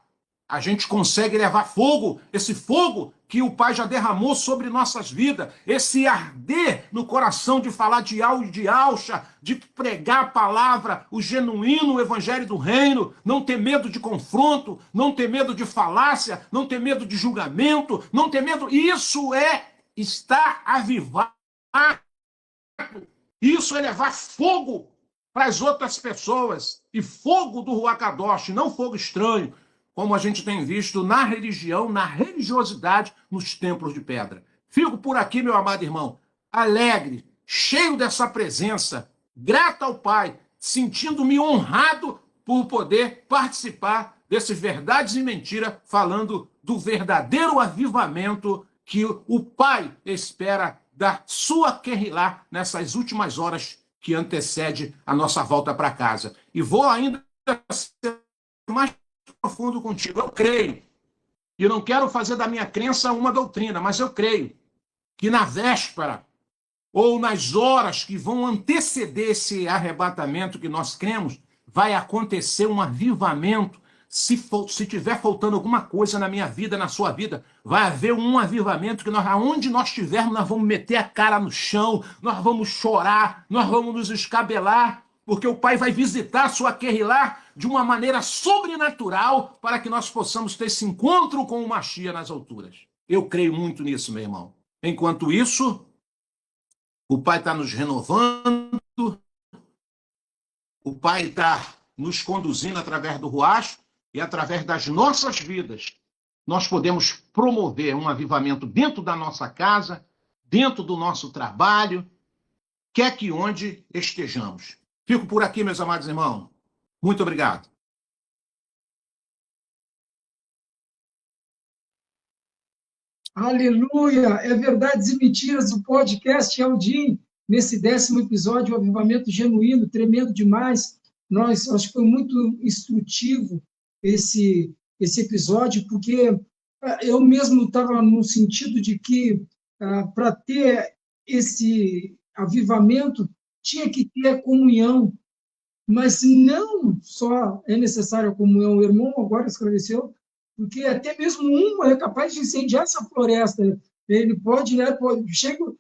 A gente consegue levar fogo, esse fogo que o Pai já derramou sobre nossas vidas, esse arder no coração de falar de Yahusha, de pregar a palavra, o genuíno evangelho do reino, não ter medo de confronto, não ter medo de falácia, não ter medo de julgamento, não ter medo. Isso é estar avivado. Isso é levar fogo para as outras pessoas. E fogo do Ruach Kadosh, não fogo estranho, como a gente tem visto na religião, na religiosidade, nos templos de pedra. Fico por aqui, meu amado irmão, alegre, cheio dessa presença, grato ao Pai, sentindo-me honrado por poder participar desses verdades e mentiras, falando do verdadeiro avivamento que o Pai espera da sua Querrilá nessas últimas horas que antecede a nossa volta para casa. E vou ainda ser mais profundo contigo. Eu creio, e não quero fazer da minha crença uma doutrina, mas eu creio que na véspera ou nas horas que vão anteceder esse arrebatamento que nós cremos, vai acontecer um avivamento. Se tiver faltando alguma coisa na minha vida, na sua vida, vai haver um avivamento que nós, aonde nós estivermos, nós vamos meter a cara no chão, nós vamos chorar, nós vamos nos escabelar, porque o Pai vai visitar a sua Querrilá de uma maneira sobrenatural para que nós possamos ter esse encontro com o Mashiach nas alturas. Eu creio muito nisso, meu irmão. Enquanto isso, o Pai está nos renovando, o Pai está nos conduzindo através do Ruach e através das nossas vidas. Nós podemos promover um avivamento dentro da nossa casa, dentro do nosso trabalho, quer que onde estejamos. Fico por aqui, meus amados irmãos. Muito obrigado. Aleluia! É Verdades e Mentiras, o podcast Aldim, nesse 10º episódio, o avivamento genuíno, tremendo demais. Acho que foi muito instrutivo esse episódio, porque eu mesmo estava no sentido de que, para ter esse avivamento, tinha que ter a comunhão, mas não só é necessária a comunhão. O irmão agora esclareceu, porque até mesmo um é capaz de incendiar essa floresta. Ele pode, chego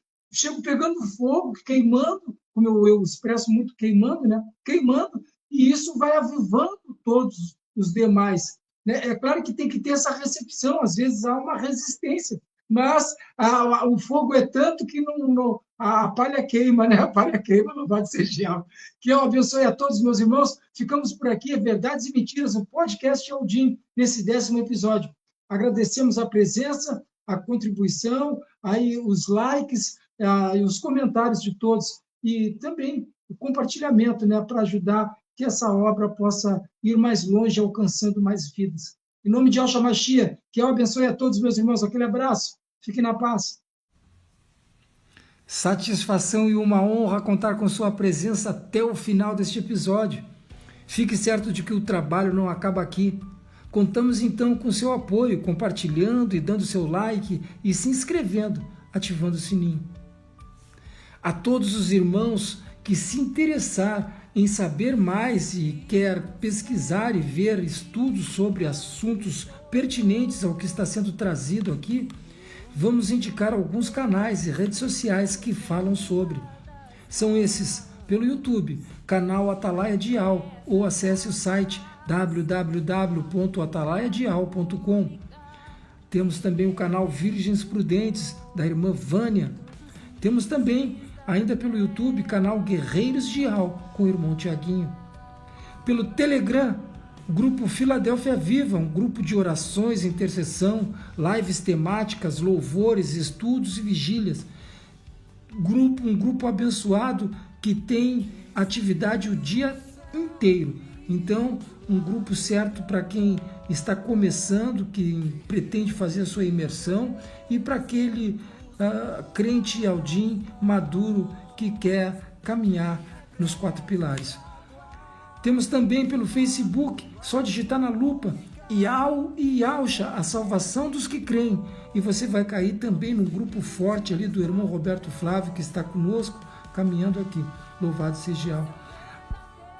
pegando fogo, queimando, como eu expresso muito, queimando, né? Queimando, e isso vai avivando todos os demais. Né? É claro que tem que ter essa recepção, às vezes há uma resistência, mas o fogo é tanto que a palha queima, né? A palha queima, louvado seja Yahweh. Que eu abençoe a todos, meus irmãos. Ficamos por aqui, é Verdades e Mentiras, o podcast Aldim, nesse 10º episódio. Agradecemos a presença, a contribuição, aí os likes, e os comentários de todos, e também o compartilhamento, né, para ajudar que essa obra possa ir mais longe, alcançando mais vidas. Em nome de Yahshua Mashiach, que eu abençoe a todos, meus irmãos. Aquele abraço. Fiquem na paz. Satisfação e uma honra contar com sua presença até o final deste episódio. Fique certo de que o trabalho não acaba aqui. Contamos então com seu apoio, compartilhando e dando seu like e se inscrevendo, ativando o sininho. A todos os irmãos que se interessar em saber mais e quer pesquisar e ver estudos sobre assuntos pertinentes ao que está sendo trazido aqui, vamos indicar alguns canais e redes sociais que falam sobre. São esses pelo YouTube, canal Atalaia Dial, ou acesse o site www.atalaiadial.com. Temos também o canal Virgens Prudentes, da irmã Vânia. Temos também, ainda pelo YouTube, canal Guerreiros Dial, com o irmão Tiaguinho. Pelo Telegram, grupo Filadélfia Viva, um grupo de orações, intercessão, lives temáticas, louvores, estudos e vigílias. Um grupo abençoado que tem atividade o dia inteiro. Então, um grupo certo para quem está começando, que pretende fazer a sua imersão, e para aquele crente Aldim maduro que quer caminhar nos 4 pilares. Temos também pelo Facebook, só digitar na lupa Iau e Yausha, a salvação dos que creem, e você vai cair também no grupo forte ali do irmão Roberto Flávio, que está conosco, caminhando aqui. Louvado seja Yahweh.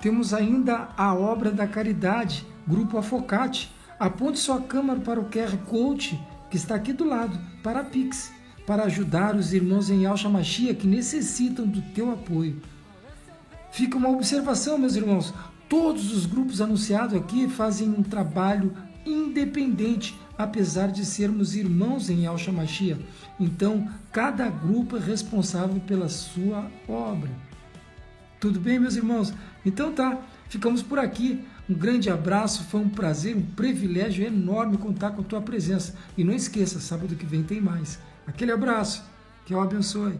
Temos ainda a obra da caridade, Grupo Afocate. Aponte sua câmera para o QR Code, que está aqui do lado, para a Pix, para ajudar os irmãos em Yahshua Mashiach que necessitam do teu apoio. Fica uma observação, meus irmãos, todos os grupos anunciados aqui fazem um trabalho independente, apesar de sermos irmãos em Yahshua Mashiach. Então, cada grupo é responsável pela sua obra. Tudo bem, meus irmãos? Então tá, ficamos por aqui. Um grande abraço, foi um prazer, um privilégio enorme contar com a tua presença. E não esqueça, sábado que vem tem mais. Aquele abraço, que eu abençoe.